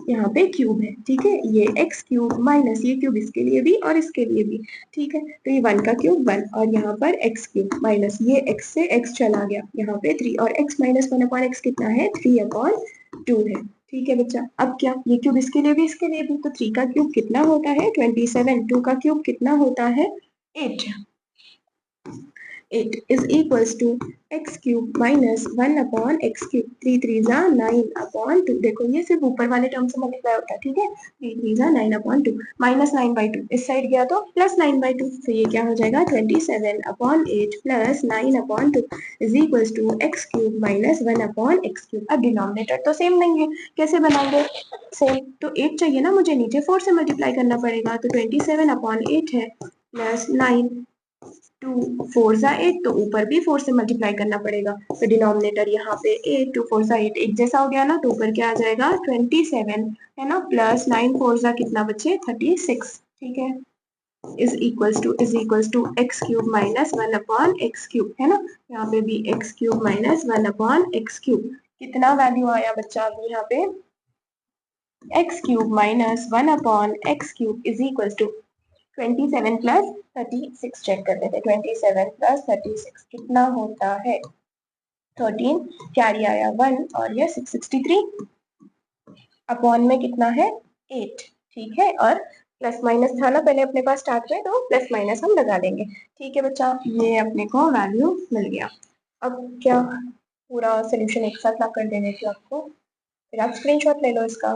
[SPEAKER 1] यहाँ पे क्यूब है, ठीक है, ये x क्यूब माइनस ये क्यूब इसके लिए भी और इसके लिए भी, ठीक है, तो ये 1 का क्यूब 1 और यहाँ पर x क्यूब माइनस ये x से x चला गया, यहाँ पे 3 और x माइनस 1 अपॉन एक्स कितना है 3 अपॉन 2 है, ठीक है बच्चा। अब क्या ये क्यूब इसके लिए भी इसके लिए भी, तो 3 का क्यूब कितना होता है 27, 2 का क्यूब कितना होता है 8, 8 is equals to x cube minus 1 upon x cube, 3 3 जा 9 अपॉन 2। देखो ये सिर्फ ऊपर वाले टर्म से मल्टीप्लाई होता है, ठीक है। 3 3 जा 9 अपॉन 2 माइनस 9/2, इस साइड गया तो प्लस 9/2, तो ये क्या हो जाएगा 27 upon 8 plus 9 upon 2 is equals to x cube minus 1 upon x cube. अब डिनोमिनेटर तो सेम नहीं है, कैसे बनाएंगे सेम, तो 8 चाहिए ना मुझे, नीचे 4 से मल्टीप्लाई करना पड़ेगा, तो 27 अपॉन 8 है प्लस 9, 2 4 जा 8, तो ऊपर भी 4 से मल्टीप्लाई करना पड़ेगा, तो डिनोमिनेटर यहाँ पे 8, 2 4 जा 8 एक जैसा हो गया ना, तो ऊपर क्या आ जाएगा 27 है ना, प्लस 9 4 जा कितना बचे 36, ठीक है। Is equals to x cube minus 1 upon x cube, है ना, यहाँ पे भी x cube minus 1 upon x cube, कितना वैल्यू आया बच्चा अभी यहाँ पे, x cube minus 1 upon x cube is equals to 27 plus 36, check कर लेते, 27 प्लस 36 कितना होता है 13, कैरी आया 1 और ये 663 अपॉन में कितना है 8, ठीक है, और प्लस माइनस था ना पहले अपने पास स्टार्ट में, तो प्लस माइनस हम लगा देंगे, ठीक है बच्चा, ये अपने को वैल्यू मिल गया। अब क्या पूरा सोल्यूशन एक साथ ला कर देने की आपको, फिर आप स्क्रीनशॉट ले लो इसका,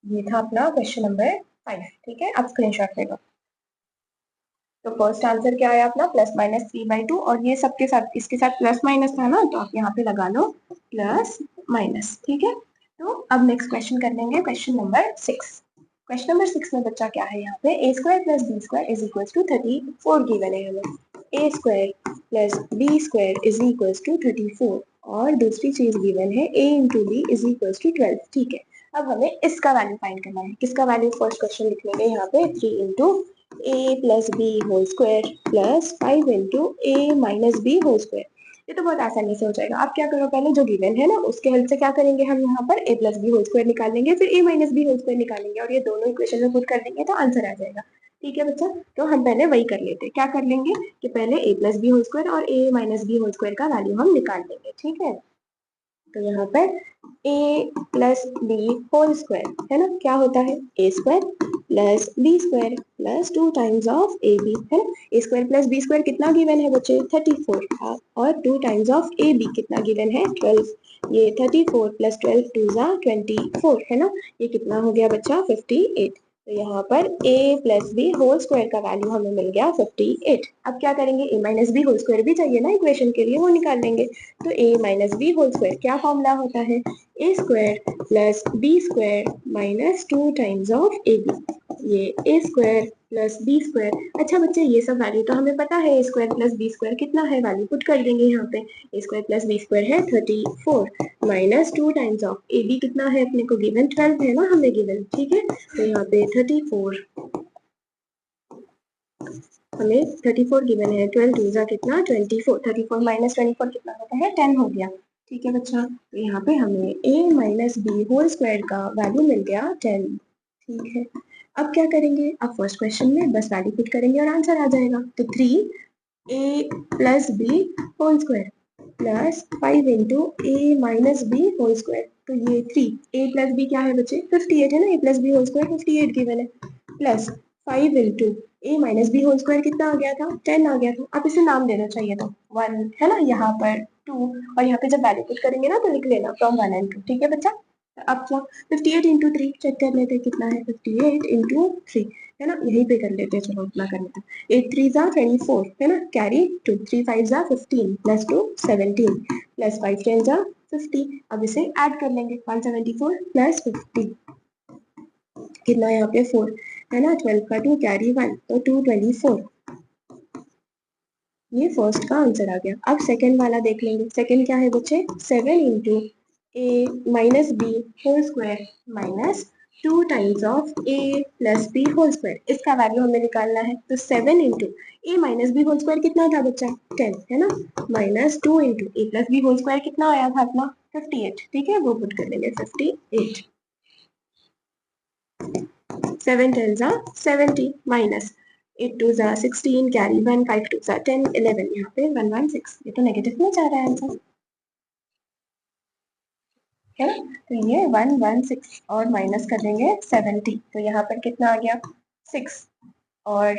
[SPEAKER 1] ये था अपना क्वेश्चन नंबर 5, ठीक है, आप स्क्रीनशॉट ले लो। तो फर्स्ट आंसर क्या आया अपना प्लस माइनस 3/2, और ये सबके साथ इसके साथ प्लस माइनस था ना, तो आप यहाँ पे लगा लो प्लस माइनस, ठीक है। तो अब नेक्स्ट क्वेश्चन कर लेंगे, क्वेश्चन नंबर 6। क्वेश्चन नंबर 6 में बच्चा क्या है, यहाँ पे A square plus B square is equal to 34 given है हमें, A square plus B square is equal to 34, और दूसरी चीज गिवन है a into B is equal to 12, ठीक है। अब हमें इसका वैल्यू फाइंड करना है, किसका वैल्यू, फर्स्ट क्वेश्चन लिख लेंगे यहाँ पे 3 इंटू ए plus B whole square plus 5 into ए माइनस बी होल स्क्वायर, ये तो बहुत आसानी से हो जाएगा। आप क्या करो, पहले जो गिवन है ना उसके हेल्प से क्या करेंगे, हम यहाँ पर a plus B whole square निकाल लेंगे, फिर a minus B whole square निकालेंगे, और ये दोनों इक्वेशन में पुट कर देंगे तो आंसर आ जाएगा, ठीक है बच्चा। तो हम पहले वही कर लेते, क्या कर लेंगे कि पहले a plus B whole square और a minus B whole square का वैल्यू हम निकाल लेंगे, ठीक है। तो यहाँ पर a plus B whole square है ना, क्या होता है a square plus B square plus 2 times of a b, है ना, a square plus B square कितना गिवन है बच्चे 34, और 2 टाइम्स ऑफ ए बी कितना गिवन है 12, ये 34 प्लस 12 2 जा 24, है ना, ये कितना हो गया बच्चा 58। तो यहाँ पर a plus B whole square का वैल्यू हमें मिल गया 58। अब क्या करेंगे, a minus B whole square भी चाहिए ना इक्वेशन के लिए, वो निकाल लेंगे। तो a minus B whole square क्या फॉर्मूला होता है, a square plus B square minus 2 times of a b, ये a square plus B square. अच्छा बच्चे ये सब वैल्यू तो हमें पता है, a square plus B square कितना है, वैल्यू पुट कर देंगे यहाँ पे, a square plus B square है 34 minus 2 times of a b कितना है अपने को गिवन 12 है ना हमें गिवन, ठीक है। तो यहाँ पे 34 हमें 34 गिवन है, 12 टू जा कितना 24, 34 माइनस 24 कितना होता है 10 हो गया, ठीक है बच्चा। तो यहाँ पे हमें a minus B whole square का वैल्यू मिल गया 10, ठीक है। अब क्या करेंगे, अब फर्स्ट क्वेश्चन में बस वैल्यू पुट करेंगे और आंसर आ जाएगा, तो 3a plus B whole square plus 5 into ए माइनस बी होल स्क्वायर, तो ये 3a प्लस बी क्या है बच्चे 58 है ना, a plus B whole square 58 given है, प्लस 5 इंटू a minus B whole square कितना आ गया था 10 आ गया था, आप इसे नाम देना चाहिए था 1, है ना, यहाँ पर 2, और यहाँ पे जब वैल्यू पुट करेंगे ना तो लिख लेना फ्रॉम 1 and 2, ठीक है बच्चा। अब क्या 58 इंटू 3 चेक कर लेते कितना है 58 इंटू 3, है ना, यहीं पे कर लेते हैं, चलो उतना कर लेते हैं, 8 3 जा 24, है ना, कैरी 2, 3 5 जा 15 प्लस 2 17 प्लस 5 10 जा 50, अब इसे ऐड कर लेंगे 174 प्लस 50 कितना यहाँ पे 4, है ना, 12 का 2 कैरी 1, तो 224, ये फर्स्ट का आंसर आ गया। अब सेकंड वाला देख लेंगे, सेकंड क्या है बच्चे 7 into A minus B whole square minus 2 times of a plus B whole square, इसका वैल्यू हमें निकालना है, तो 7 इंटू ए माइनस बी होल स्क्वायर कितना था बच्चा 10, है ना, माइनस 2 इंटू ए प्लस बी होल स्क्वायर कितना आया था अपना 58, ठीक है, वो पुट कर लेंगे 58, 7 10 जा 70 माइनस 8 2 जा 16 कैरी 1 5 2 जा 10 11, यहाँ पे 116, ये तो नेगेटिव में जा रहा है आंसर, है ना, तो ये 116 और माइनस कर देंगे 70, तो यहाँ पर कितना आ गया 6, और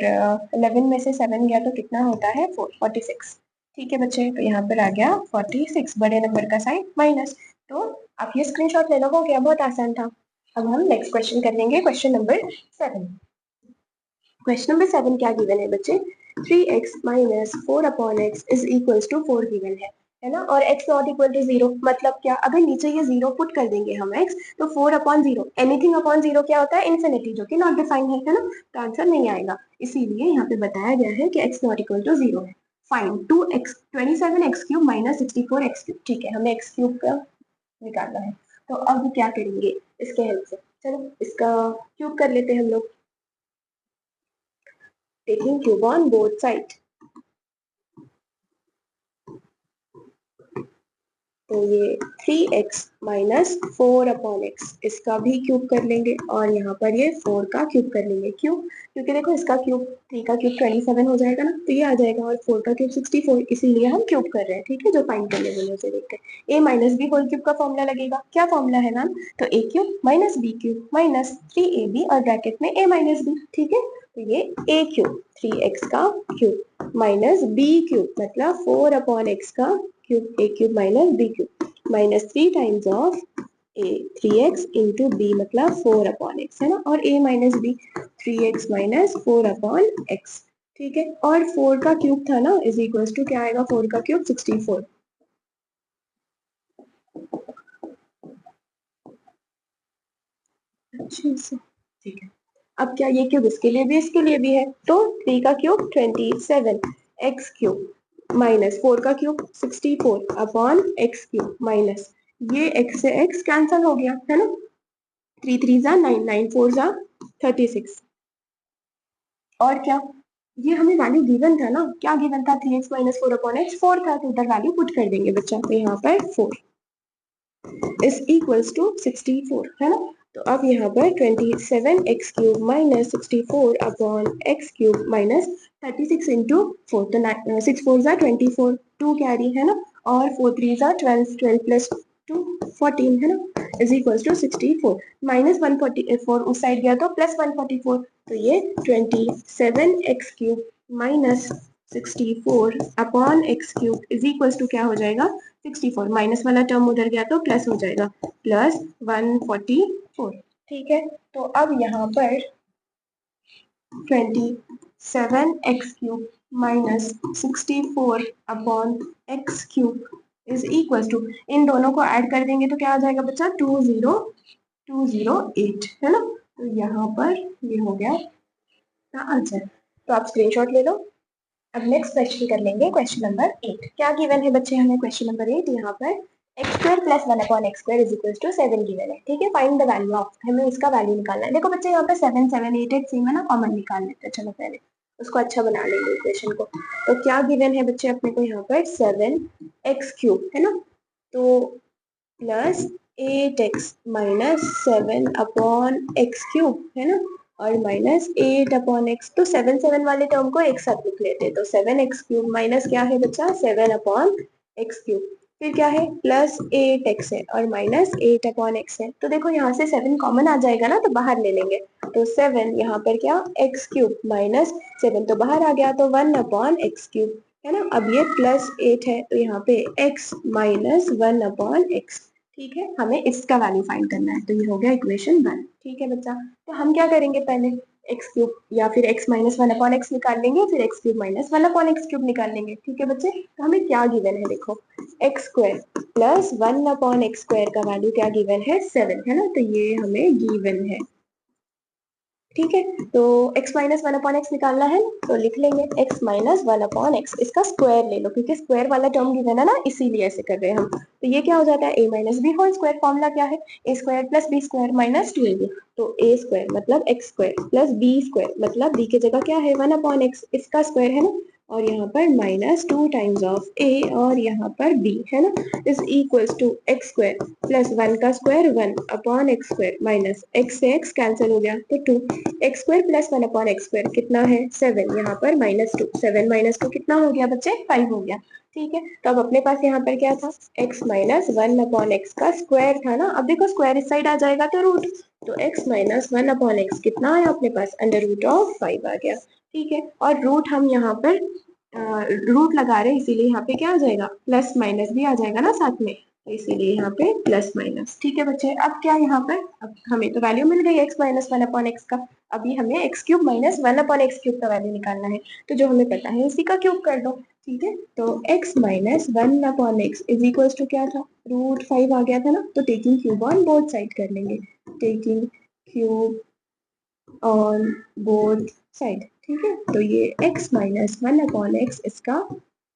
[SPEAKER 1] 11 में से 7 गया तो कितना होता है 46। ठीक है बच्चे, तो यहाँ पर आ गया 46, बड़े नंबर का साइन माइनस। तो आप ये स्क्रीनशॉट ले लो, हो गया, बहुत आसान था। अब हम नेक्स्ट क्वेश्चन कर लेंगे, क्वेश्चन नंबर 7। क्वेश्चन नंबर 7 क्या गिवन है बच्चे, 3x minus 4/x is equals to 4 given है ना, और x नॉट इक्वल टू 0, मतलब क्या, अगर नीचे ये 0 पुट कर देंगे हम x, तो 4/0, एनीथिंग अपॉन 0 क्या होता है, इन्फिनिटी, जो कि नॉट डिफाइंड है ना, तो आंसर नहीं आएगा। इसीलिए यहाँ पे बताया गया है कि x नॉट इक्वल टू 0 है। Find 27x³ minus 64x³। ठीक है, हमें x³ का निकालना है, तो अब क्या करेंगे इसके हेल्प से, चलो इसका क्यूब कर लेते हैं हम लोग, taking cube on both sides। तो ये 3x माइनस 4/x इसका भी क्यूब कर लेंगे, और यहाँ पर ये 4 का क्यूब कर लेंगे। क्यों? क्योंकि देखो इसका क्यूब 3 का क्यूब 27 हो जाएगा ना, तो ये आ जाएगा, और 4 का क्यूब 64, इसीलिए हम क्यूब कर रहे हैं। ठीक है, जो फाइंड करने वाले उसे देखते हैं। a minus B whole cube का फॉर्मूला लगेगा, क्या फॉर्मूला है मैम, तो a cube minus B cube minus 3ab और ब्रैकेट में a माइनस बी। ठीक है, तो ये a क्यूब 3x का क्यूब माइनस b क्यूब मतलब 4/x का cube, a cube minus b cube minus 3 times of a 3x into b मतलब 4/x है ना, और a minus b 3x minus 4/x। ठीक है, और 4 का क्यूब था ना, इज इक्वल्स टू क्या आएगा, 4 का क्यूब 64। अच्छे से, ठीक है। अब क्या ये क्यूब इसके लिए भी इसके लिए भी है, तो 3 का क्यूब 27 x क्यूब माइनस 4 का क्यूब 64/x³ माइनस ये x से x कैंसल हो गया है ना, 3 3 जा 9, 9 4 जा 36। और क्या, ये हमें वैल्यू गिवन था ना, क्या गिवन था, 3x माइनस 4/x 4 था, तो इधर वैल्यू पुट कर देंगे बच्चा, तो यहाँ पर 4 इज इक्वल्स टू 64 है ना। तो अब यहाँ पर 27x³ minus 64/x³ minus 36 into 4, तो 6 4 जा 24, 2 कैरी है ना, और 4 3 जा 12, 12 प्लस 2 14 है ना, इज इक्वल्स टू 64 माइनस 144 उस साइड गया तो प्लस 144, तो ये 27x³ minus 64/x³ is equals to क्या हो जाएगा, 64, माइनस वाला टर्म उधर गया तो प्लस हो जाएगा, प्लस 144। ठीक है, तो अब यहाँ पर 27x³ minus 64/x³ is equal to, इन दोनों को ऐड कर देंगे तो क्या आ जाएगा बच्चा, 20208 है ना, तो यहाँ पर ये हो गया आंसर। तो आप स्क्रीनशॉट ले लो। अब नेक्स्ट क्वेश्चन कर लेंगे, क्वेश्चन नंबर 8। क्या गिवन है बच्चे हमें, क्वेश्चन नंबर 8 यहाँ पर x² plus 1/x² is equal to 7 given है। ठीक है, फाइंड द वैल्यू ऑफ, हमें इसका वैल्यू निकालना है। देखो बच्चे यहाँ पे 7 7 8 8 सेम है ना, कॉमन निकाल लेते हैं, चलो पहले उसको अच्छा बना लेंगे इक्वेशन को। तो क्या गिवन है बच्चे अपने को यहाँ पर 7x³ है ना, तो प्लस 8x माइनस 7/x³ है ना, और माइनस 8/x, तो 7 7 वाले टर्म को एक साथ लिख लेते हैं, तो 7x³ माइनस क्या है बच्चा 7/x³, फिर क्या है प्लस 8x है और माइनस 8/x है, तो देखो यहाँ से 7 कॉमन आ जाएगा ना, तो बाहर ले लेंगे, तो 7 यहाँ पर क्या x³ माइनस 7 तो बाहर आ गया, तो 1/x³ है ना। अब ये प्लस 8 है, तो यहाँ पे x माइनस 1/x। ठीक है, हमें इसका वैल्यू फाइंड करना है, तो ये हो गया इक्वेशन 1। ठीक है बच्चा, तो हम क्या करेंगे, पहले x³ या फिर x माइनस 1/x निकाल लेंगे, फिर x³ माइनस 1/x³ निकाल लेंगे। ठीक है बच्चे, तो हमें क्या गिवन है, देखो x² प्लस 1/x² का वैल्यू क्या गिवन है 7 है ना, तो ये हमें गिवन है। ठीक है, तो x माइनस 1/x निकालना है, तो लिख लेंगे x माइनस 1/x, इसका स्क्वायर ले लो, क्योंकि स्क्वायर वाला टर्म गिवन है ना, इसीलिए ऐसे कर रहे हैं हम। तो ये क्या हो जाता है, a minus B whole square, formula क्या है, a² plus b² minus 2ab, तो a² मतलब x² प्लस b² मतलब b की जगह क्या है 1/x, इसका स्क्वायर है ना, और यहाँ पर माइनस 2 टाइम्स ऑफ a और यहाँ पर b है ना, is equals to x² plus 1 का स्क्वायर 1/x² माइनस x से x कैंसिल हो गया, तो 2 x² प्लस 1/x² कितना है 7, यहाँ पर -2, 7 - 2 कितना हो गया बच्चे 5 हो गया, ठीक है, तो अब अपने पास यहाँ पर क्या था, x minus one upon X का स्क्वायर था ना। अब देखो स्क्वायर इस साइड आ जाएगा तो रूट, तो x minus one upon x कितना आया अपने पास, अंडर रूट ऑफ 5 आ गया। ठीक है, और रूट हम यहाँ पर रूट लगा रहे हैं, इसीलिए यहाँ पे क्या आ जाएगा, प्लस माइनस भी आ जाएगा ना साथ में, तो इसीलिए यहाँ पे प्लस माइनस। ठीक है बच्चे, अब क्या यहाँ पर, अब हमें तो वैल्यू मिल गई x minus one upon X का, अभी हमें x cube minus one upon x cube का वैल्यू निकालना है, तो जो हमें पता है उसी का क्यूब कर दो। ठीक है, तो x minus one upon x is equal to क्या था, रूट 5 आ गया था ना, तो taking cube on both side कर लेंगे, taking cube on both side. ठीक है, तो ये x minus one upon x इसका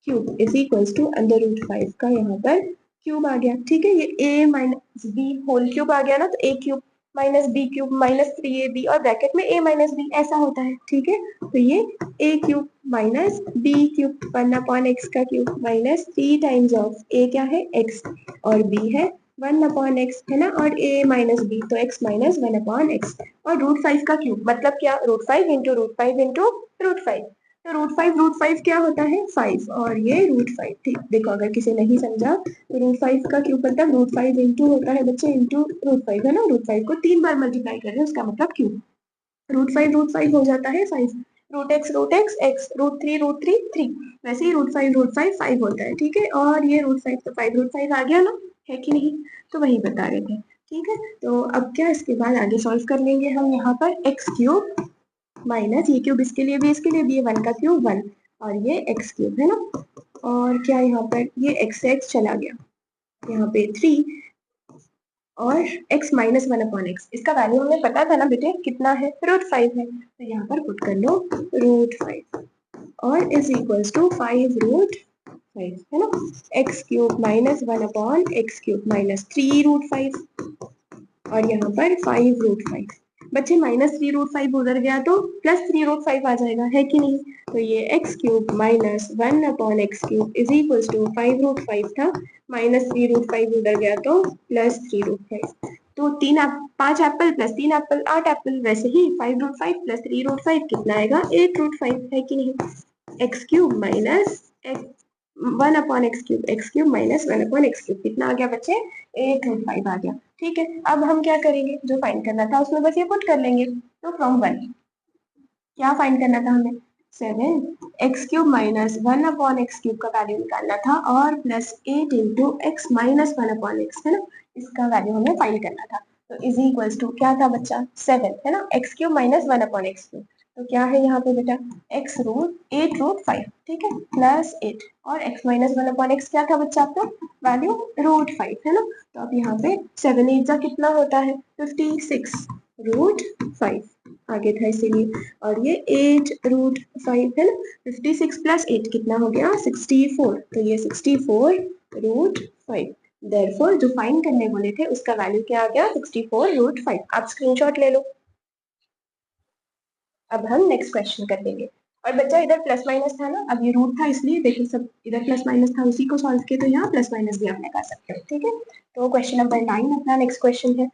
[SPEAKER 1] cube is equal to under root 5 का यहाँ पर क्यूब आ गया। ठीक है, ये a minus B whole cube आ गया ना, तो a cube minus B cube minus 3ab और ब्रैकेट में a माइनस बी ऐसा होता है। ठीक है, तो ये a cube minus B cube one upon X का cube minus 3 times of a क्या है x और b है वन अपॉन एक्स है ना, और a माइनस बी तो x minus one upon x और रूट 5 का क्यूब मतलब क्या, root 5 into root 5 into root 5, तो रूट फाइव क्या होता है 5 और ये रूट 5। ठीक, देखो अगर किसी नहीं समझा तो रूट 5 का क्यूब मतलब रूट 5 इंटू होता है बच्चे इंटू रूट 5 है ना, रूट 5 को 3 बार मल्टीप्लाई कर रहे हैं उसका मतलब क्यूब, रूट 5 हो जाता है 5, root x x root three, वैसे ही रूट 5 5 होता है। ठीक है, और ये रूट 5 तो 5 रूट 5 आ गया ना, है कि नहीं, तो वही बता रहे थे। ठीक है, तो अब क्या इसके बाद आगे सॉल्व कर लेंगे हम यहाँ पर एक्स क्यूब माइनस ये क्यूब इसके लिए भी इसके लिए भी, ये वन का क्यूब वन और ये एक्स क्यूब है ना, और क्या यहाँ पर ये एक्स से एक्स चला गया, यहाँ पे 3 और x minus one upon x, इसका वैल्यू हमें पता था ना बेटे कितना है, रूट 5 है, तो यहाँ पर पुट कर लो रूट 5 और इज इक्वल्स टू 5 रूट 5 है ना, x cube minus one upon x cube minus 3 root 5 और यहाँ पर 5 रूट 5, बच्चे माइनस 3 रूट 5 उधर गया तो प्लस 3 रूट 5 आ जाएगा, है कि नहीं, तो ये x cube minus one upon x cube is equal to 5 root 5 था, माइनस 3 रूट 5 उधर गया तो प्लस 3 रूट 5, तो 5 एप्पल प्लस 3 एप्पल 8 एप्पल, वैसे ही 5 रूट 5 प्लस 3 रूट 5 कितना आएगा 8 रूट 5, है कि नहीं, x cube minus one upon x cube minus one upon x cube कितना आ गया बच्चे 8 रूट 5 आ गया। ठीक है, अब हम क्या करेंगे, जो फाइंड करना था उसमें बस ये पुट कर लेंगे, तो फ्रॉम वन क्या फाइंड करना था हमें, 7 x cube minus one upon x cube का वैल्यू निकालना था और plus 8 into x minus one upon x है ना, इसका वैल्यू हमें फाइंड करना था, तो इज इक्वल्स टू क्या था बच्चा 7 है ना, x cube minus one upon x cube, तो क्या है यहाँ पे बेटा एक्स रूट 8 रूट 5, ठीक है, प्लस 8 और x minus one upon x क्या था बच्चा आपका वैल्यू रूट 5 है ना, तो अब यहाँ पे 7 8 का कितना होता है 56 रूट 5 आगे था इसीलिए, और ये 8 रूट 5 है ना, 56 प्लस 8 कितना हो गया 64, तो ये 64 रूट 5, देयरफॉर जो फाइंड करने बोले थे उसका वैल्यू क्या आ गया 64 रूट 5, आप स्क्रीनशॉट ले लो। अब हम नेक्स्ट क्वेश्चन कर लेंगे, और बच्चा इधर प्लस माइनस था ना, अब ये रूट था इसलिए देखिए सब इधर प्लस माइनस था उसी को सॉल्व किया, तो यहाँ प्लस माइनस भी आपने कर सकते हो। ठीक है, तो क्वेश्चन नंबर 9 अपना नेक्स्ट क्वेश्चन है।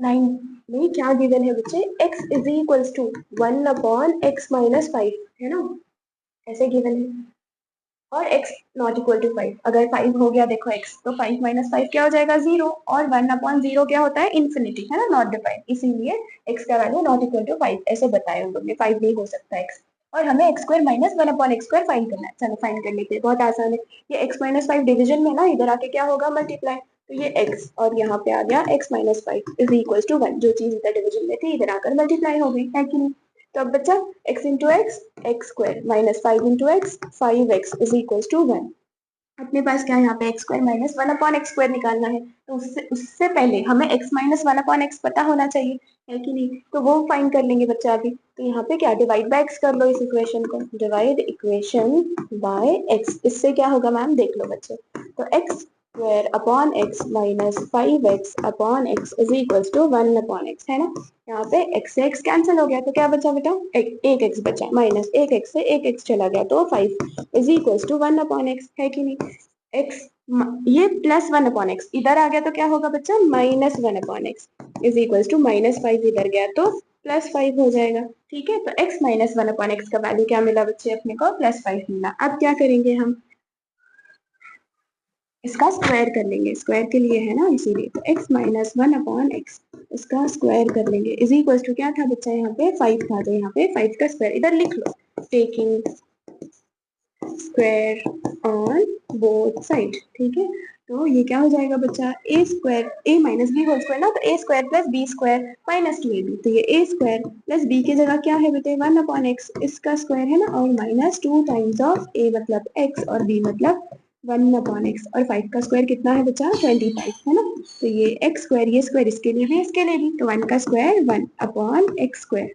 [SPEAKER 1] 9 में क्या गिवन है बच्चे, x is equals to 1 upon x minus 5 है ना, ऐसे गिवन है, और x नॉट इक्वल टू 5, अगर 5 हो गया देखो x तो 5 माइनस 5 क्या हो जाएगा 0, और 1 अपॉन 0 क्या होता है इन्फिनिटी है ना, नॉट डिफाइंड, इसीलिए x का वैल्यू नॉट इक्वल टू 5 ऐसे बताया उन लोगों ने, 5 नहीं हो सकता x, और हमें x square minus one upon x square find करना है, चलो फाइंड करने के लिए बहुत आसान है, ये x माइनस 5 डिविजन में ना, इधर आके क्या होगा मल्टीप्लाई, तो ये x और यहाँ पे आ गया x minus 5 is equal to 1, जो चीज इधर डिविजन में थी इधर आकर मल्टीप्लाई हो गई, है कि नहीं, तो अब बच्चा x into x x square minus 5 into x 5x is equal to 1, अपने पास क्या है यहाँ पे x square minus one upon x square निकालना है, तो उससे उससे पहले हमें x minus one upon x पता होना चाहिए, है कि नहीं, तो वो फाइंड कर लेंगे बच्चा अभी, तो यहाँ पे क्या डिवाइड बाय एक्स कर लो इस इक्वेशन को, डिवाइड इक्वेशन बाय एक्स, इससे क्या होगा मैम देख लो बच्चे, तो x square upon x minus 5x upon x is equals to 1 upon x है ना, यहाँ पे x से x कैंसिल हो गया तो क्या बचा बेटा एक x बचा, माइनस एक x से एक x चला गया तो 5 is equals to 1 upon x, है कि नहीं, x ये प्लस 1 अपॉन एक्स इधर आ गया तो क्या होगा बच्चा minus 1 upon x is equals to minus 5 इधर गया तो प्लस 5 हो जाएगा, ठीक है, तो x माइनस 1 अपॉन एक्स का वैल्यू क्या मिला बच्चे अपने को प्लस 5 मिला, अब क्या करेंगे हम इसका स्क्वायर कर लेंगे, स्क्वायर के लिए है ना इसीलिए, तो x माइनस 1/x इसका स्क्वायर कर लेंगे इज इक्वल टू क्या था बच्चा, यहाँ पे 5 था, तो यहाँ पे 5 का स्क्वायर इधर लिख लो, taking square on both side. ठीक है, तो ये क्या हो जाएगा बच्चा, A square A minus B whole square ना, तो A square plus B square minus 2ab, तो ये ए स्क्वायर प्लस बी की जगह क्या है बेटे 1/x इसका स्क्वायर है ना, और माइनस 2 टाइम्स ऑफ ए मतलब x और b मतलब 1/x, और 5 का स्क्वायर कितना है बच्चा 25 है ना, तो ये x स्क्वायर ये स्क्वायर इसके लिए भी इसके लिए भी, तो 1 का स्क्वायर 1/x स्क्वायर,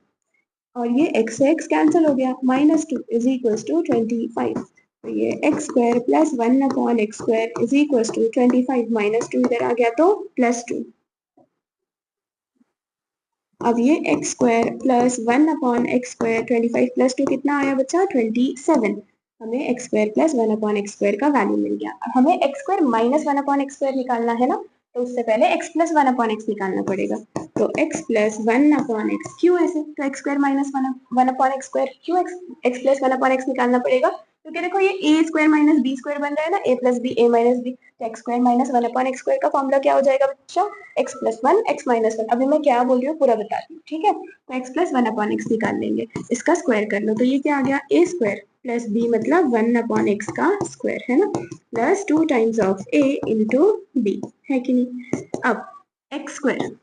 [SPEAKER 1] और ये x से x कैंसिल हो गया, -2 इज इक्वल टू 25, तो ये x square plus 1/x square is equal to 25, -2 इधर आ गया तो +2, अब ये x square plus 1/x square 25 + 2 कितना आया बच्चा 27, हमें x square plus 1/x square का वैल्यू मिल गया। अब हमें x square minus 1/x square निकालना है ना, तो उससे पहले x प्लस 1/x निकालना पड़ेगा, तो x प्लस 1/x क्यों ऐसे, तो x square minus 1/x square क्यों x प्लस 1/x निकालना पड़ेगा, क्योंकि देखो ये a square minus b square बन रहा है ना, a plus b a minus b, तो x square minus 1/x square का फॉर्मूला क्या हो जाएगा बच्चा, x प्लस 1 x माइनस 1, अभी मैं क्या बोल रही हूँ पूरा बताती हूँ, ठीक है, तो x प्लस 1/x निकाल लेंगे, इसका स्क्वायर कर लो, तो ये क्या आ गया a स्क्वायर प्लस b मतलब 1/x का स्क्वायर है ना, plus 2 times of a into b, है कि नहीं। अब x स्क्वायर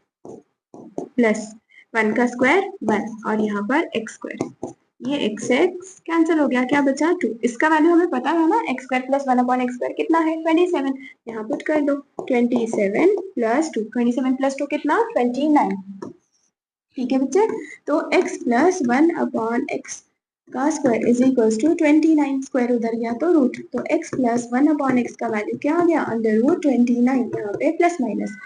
[SPEAKER 1] प्लस 1 का स्क्वायर 1 और यहाँ पर x स्क्वायर, ये x कैंसिल हो गया, क्या बचा 2, इसका वैल्यू हमें पता है ना, x square plus 1/x square कितना है 27, यहाँ पुट कर दो 27 प्लस 2, 27 प्लस 2 कितना 29, ठीक है बच्चे, तो x प्लस 1/x का square is equal to 29, square उधर गया तो रूट, तो x प्लस 1/x का वैल्यू क्या आ गया √29, यहाँ पे प्लस माइनस,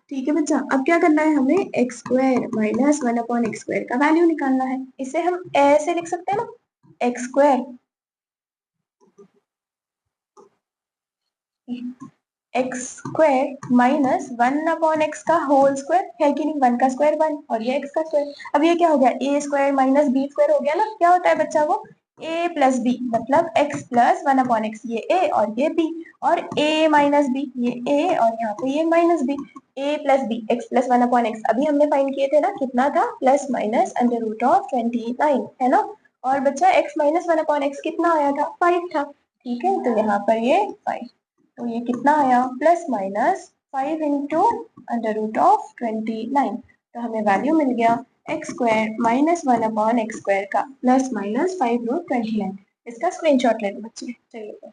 [SPEAKER 1] ठीक है बच्चा। अब क्या करना है हमें x square minus 1/x square का वैल्यू निकालना है, इसे हम ऐसे लिख सकते हैं ना, x स्क्वायर माइनस 1/x का होल स्क्वायर, है कि नहीं, 1 का स्क्वायर 1 और ये x का स्क्वायर, अब ये क्या हो गया a square minus b square हो गया ना, क्या होता है बच्चा वो a प्लस b मतलब x प्लस 1/x, ये a और ये b, और a माइनस b ये a और यहाँ पे ये minus b, a plus b x plus 1/x अभी हमने फाइंड किए थे ना, कितना था प्लस माइनस √29 है ना, और बच्चा x माइनस 1/x कितना आया था 5 था, ठीक है, तो यहाँ पर ये 5, तो ये कितना आया प्लस माइनस 5 इंटू √29, तो हमें वैल्यू मिल गया x square minus 1/x square का प्लस माइनस 5√29, इसका स्क्रीनशॉट ले लो बच्चे। चलिए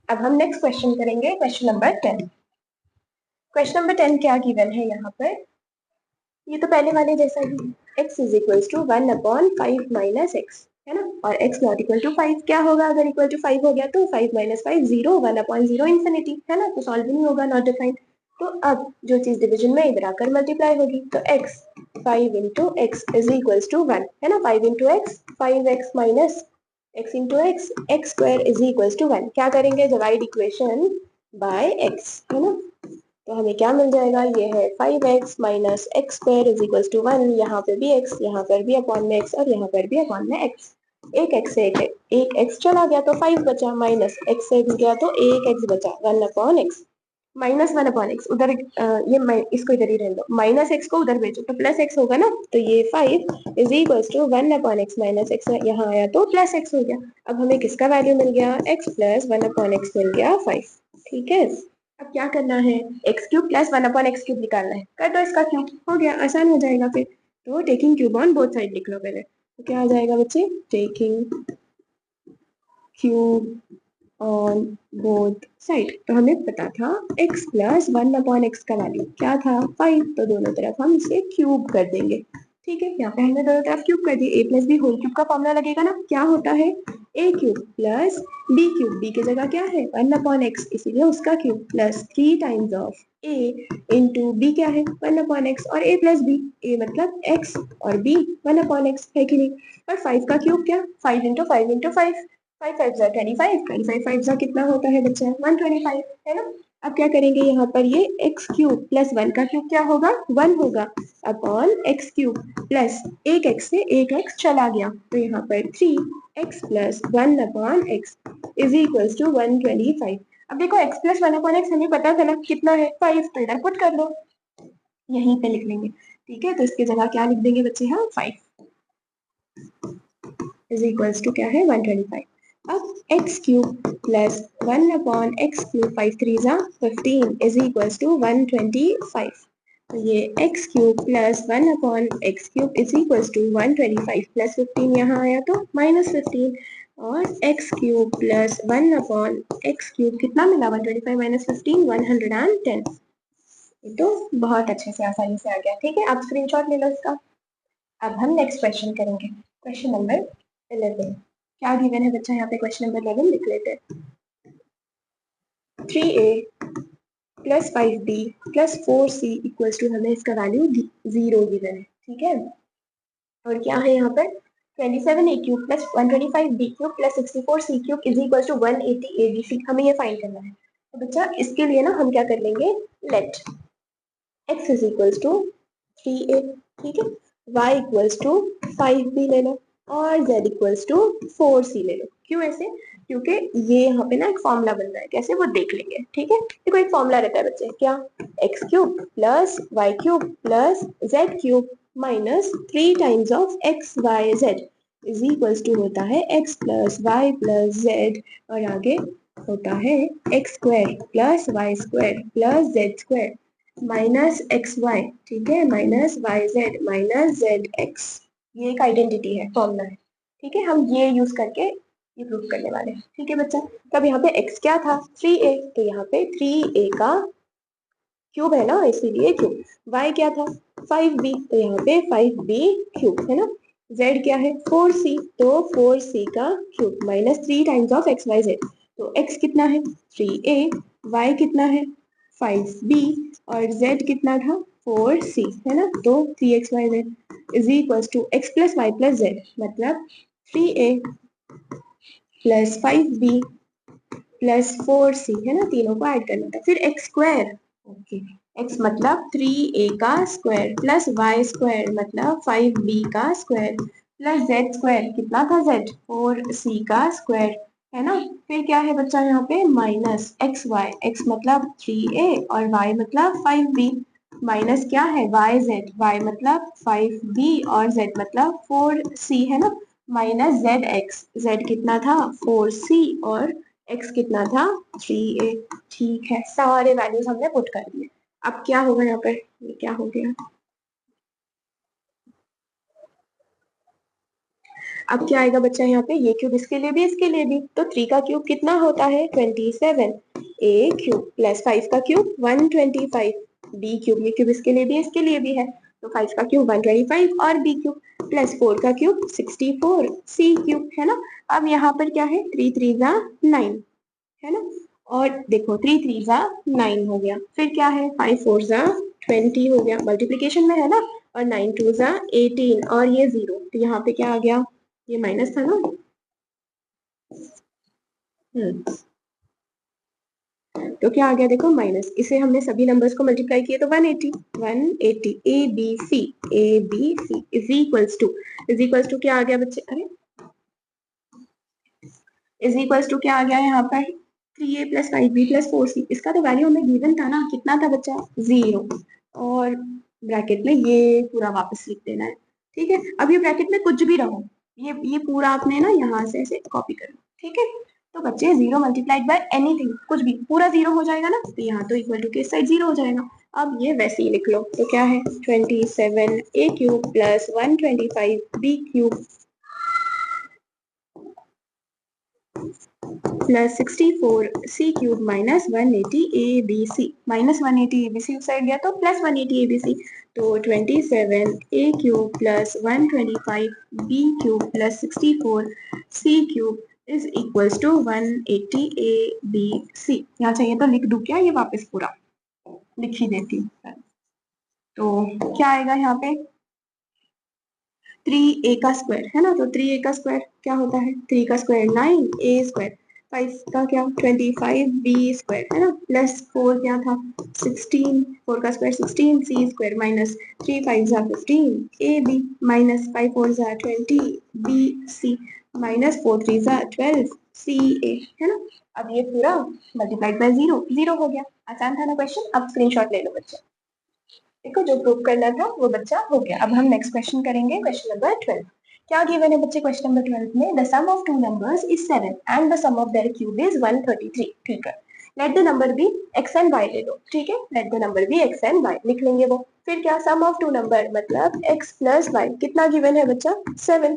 [SPEAKER 1] अब हम नेक्स्ट क्वेश्चन करेंगे, क्वेश्चन नंबर 10। क्वेश्चन नंबर 10 क्या गिवन है यहाँ पर, ये तो पहले वाले जैसा ही, x is equal to 1/5 minus x है ना, और x नॉट इक्वल टू 5 क्या होगा, अगर इक्वल टू 5 हो गया तो 5 माइनस 5 0, 1/0 इंफिनिटी है ना, तो सॉल्व नहीं होगा, नॉट डिफाइंड, तो अब जो चीज डिवीजन में इधर आकर मल्टीप्लाई होगी, तो x 5 into x is equal to 1 है ना, 5 into x 5x minus x into x x square is equal to 1, क्या करेंगे डिवाइड इक्वेशन बाय x है ना, तो हमें क्या मिल जाएगा, ये है 5x minus x square is equal to 1, यहाँ पे भी x, यहाँ पर भी अपॉन में x और यहाँ पर भी अपॉन में x, एक x से एक x चला गया तो 5 बचा, माइनस x से भी गया तो एक x बचा 1/x, माइनस 1/x उधर ये इसको इधर ही रहने दो, माइनस x को उधर भेजो तो प्लस x होगा ना, तो ये 5 is equal to 1/x minus x, यहाँ आया तो प्लस x हो गया, अब हमें किसका वैल्यू मिल गया x प्लस 1/x मिल गया 5, ठीक है। अब क्या करना है, x cube plus 1/x cube निकालना है, कर दो इसका क्यूब, हो गया, आसान हो जाएगा फिर, तो taking cube on both side लिख लो पहले, तो क्या आ जाएगा बच्चे, taking cube on both side, तो हमें पता था x प्लस 1/x का वैल्यू क्या था 5, तो दोनों तरफ हम इसे क्यूब कर देंगे, ठीक है, यहाँ पे हमने दोनों तरफ क्यूब कर दिए, a plus B whole cube का फॉर्मूला लगेगा ना, क्या होता है a cube plus b cube, b की जगह क्या है 1/x इसीलिए उसका cube, plus 3 times of a into b क्या है 1/x, और a प्लस b, a मतलब x और b 1/x, है कि नहीं, और 5 का क्यूब क्या 5 इंटू 5 इंटू 5, 5 5 25, 25 5 कितना होता है बच्चा 125 है ना। अब क्या करेंगे यहाँ पर ये x क्यूब प्लस 1 का क्यूब क्या होगा 1 होगा, अपॉन x क्यूब प्लस एक x से एक x चला गया, तो यहाँ पर 3x plus 1/x is equal to 125, अब देखो x प्लस 1/x हमें पता था ना कितना है 5, तो इधर पुट कर लो, यहीं पे लिख लेंगे। ठीक है, तो इसकी जगह क्या लिख देंगे बच्चे, हम 5 इज इक्वल्स टू क्या है 125। अब x cube plus 1/x cube 5 3 15 is equals to 125। तो ये x cube plus 1/x cube is equals to 125 plus 15 यहाँ आया तो -15, और x cube plus 1/x cube कितना मिला 125 माइनस 15 110। तो बहुत अच्छे से आसानी से आ गया। ठीक है, आप स्क्रीनशॉट ले लो इसका। अब हम नेक्स्ट क्वेश्चन करेंगे, क्वेश्चन नंबर 11। क्या गिवन है बच्चा, यहाँ पे क्वेश्चन नंबर 11 लिख लेते हैं। 3a plus 5b plus 4c equals to, हमें इसका वैल्यू 0 गिवन है। ठीक है, और क्या है यहाँ पर 27a cube plus 125b cube plus 64c cube is equals to 180abc, हमें ये फाइंड करना है। तो बच्चा इसके लिए ना हम क्या कर लेंगे, let x is equals to 3a, ठीक है, y इक्वल्स टू 5b ले लो, और z इक्वल्स टू 4c ले लो। क्यों ऐसे, क्योंकि ये यहाँ पे ना एक फॉर्मूला बन रहा है, कैसे वो देख लेंगे। ठीक है, देखो एक फॉर्मूला रहता है बच्चे, क्या, x cube plus Y cube plus z cube minus 3 times of x y z is equals to होता है x plus y plus z, और आगे होता है x square plus Y square plus z square minus x y, ठीक है, minus y z minus z x. ये एक आइडेंटिटी है, फॉर्मूला है। ठीक है, हम ये यूज करके ये प्रूव करने वाले हैं। ठीक है बच्चा, तब यहाँ पे x क्या था 3a, तो यहाँ पे 3a का क्यूब है ना, इसीलिए क्यूब। y क्या था 5b, तो यहाँ पे 5b क्यूब है ना। z क्या है 4c, तो 4c का cube minus 3 times of x y z. तो x कितना है 3a, y कितना है 5b, और z कितना था 4c है ना। तो 3xyz is equals to x plus y plus z, मतलब 3a plus 5b plus 4c है ना, तीनों को ऐड करना था। फिर एक्स स्क्वायर, ओके, x मतलब 3a का स्क्वायर प्लस y स्क्वायर मतलब 5b का स्क्वायर प्लस z स्क्वायर, कितना था z 4c का स्क्वायर है ना। फिर क्या है बच्चा यहाँ पे माइनस एक्स वाई, x मतलब 3a और y मतलब 5b, माइनस क्या है y मतलब 5b और z मतलब 4c है ना, माइनस z कितना था 4c और x कितना था 3a। ठीक है, सारे वैल्यूज हमने पुट कर दिए। अब क्या होगा यहाँ पर, ये क्या हो गया, अब क्या आएगा बच्चा यहाँ पे, ये क्यूब इसके लिए भी इसके लिए भी, तो 3 का क्यूब कितना होता है 27, a क्यूब प्लस 5 का क्यूब 125, b क्यूब, ये क्यूब इसके लिए भी इसके लिए भी है, तो 5 का क्यूब 125 और b क्यूब प्लस 4 का क्यूब 64 c क्यूब है ना। अब यहाँ पर क्या है 3 3 9 है ना, और देखो 3 3 9 हो गया, फिर क्या है 5 4 20 हो गया, मल्टीप्लीकेशन में है ना, और 9 2 18, और ये 0, तो यहाँ पे क्या आ गया, ये माइनस था ना। तो क्या आ गया देखो माइनस, इसे हमने सभी नंबर्स को मल्टीप्लाई किए तो 180 a b c is equals to क्या आ गया बच्चे, अरे इज इक्वल्स टू क्या आ गया यहाँ पर 3a plus 5b plus 4c, इसका तो वैल्यू हमें गिवन था ना, कितना था बच्चा 0, और ब्रैकेट में ये पूरा वापस लिख देना है। ठीक है, अब ये ब्रैकेट में कुछ भी रहो, ये पूरा आपने ना यहाँ से ऐसे कॉपी करना। ठीक है, तो बच्चे 0 मल्टीप्लाइड बाय एनीथिंग, कुछ भी पूरा 0 हो जाएगा ना, तो यहाँ तो इक्वल टू के इस साइड 0 हो जाएगा। अब ये वैसे ही लिख लो, तो क्या है 27a cube plus 125b cube plus 64c cube minus 180abc, minus 180abc उस साइड गया तो प्लस 180abc, तो 27a cube plus 125b cube plus 64c cube is equals to 180abc। यहाँ चाहिए तो लिख दूं क्या, ये वापस पूरा लिख ही देती हूँ। तो क्या आएगा यहाँ पे 3a का स्क्वायर है ना, तो 3a का स्क्वायर क्या होता है 3 का स्क्वायर 9, a स्क्वायर 5 का क्या 25b स्क्वायर है ना, प्लस 4 क्या था 16, 4 का square 16c square minus 3 5 15 ab minus 5 4 20 bc minus 4 3 12 सी ए, है ना। अब ये पूरा मल्टीप्लाइड बाय 0, 0 हो गया। आसान था ना क्वेश्चन। अब स्क्रीनशॉट ले लो बच्चे। देखो जो प्रूव करना था वो बच्चा हो गया। अब हम नेक्स्ट क्वेश्चन करेंगे, क्वेश्चन नंबर 12। क्या गिवन है बच्चे क्वेश्चन नंबर 12 में? The sum of two numbers is 7 and the sum of their cube is 133। ठीक है, let the number be x and y ले लो। ठीक है, let the number be x and y लिख लेंगे वो। फिर क्या, सम ऑफ टू नंबर मतलब एक्स प्लस वाई। कितना गिवन है बच्चा? 7।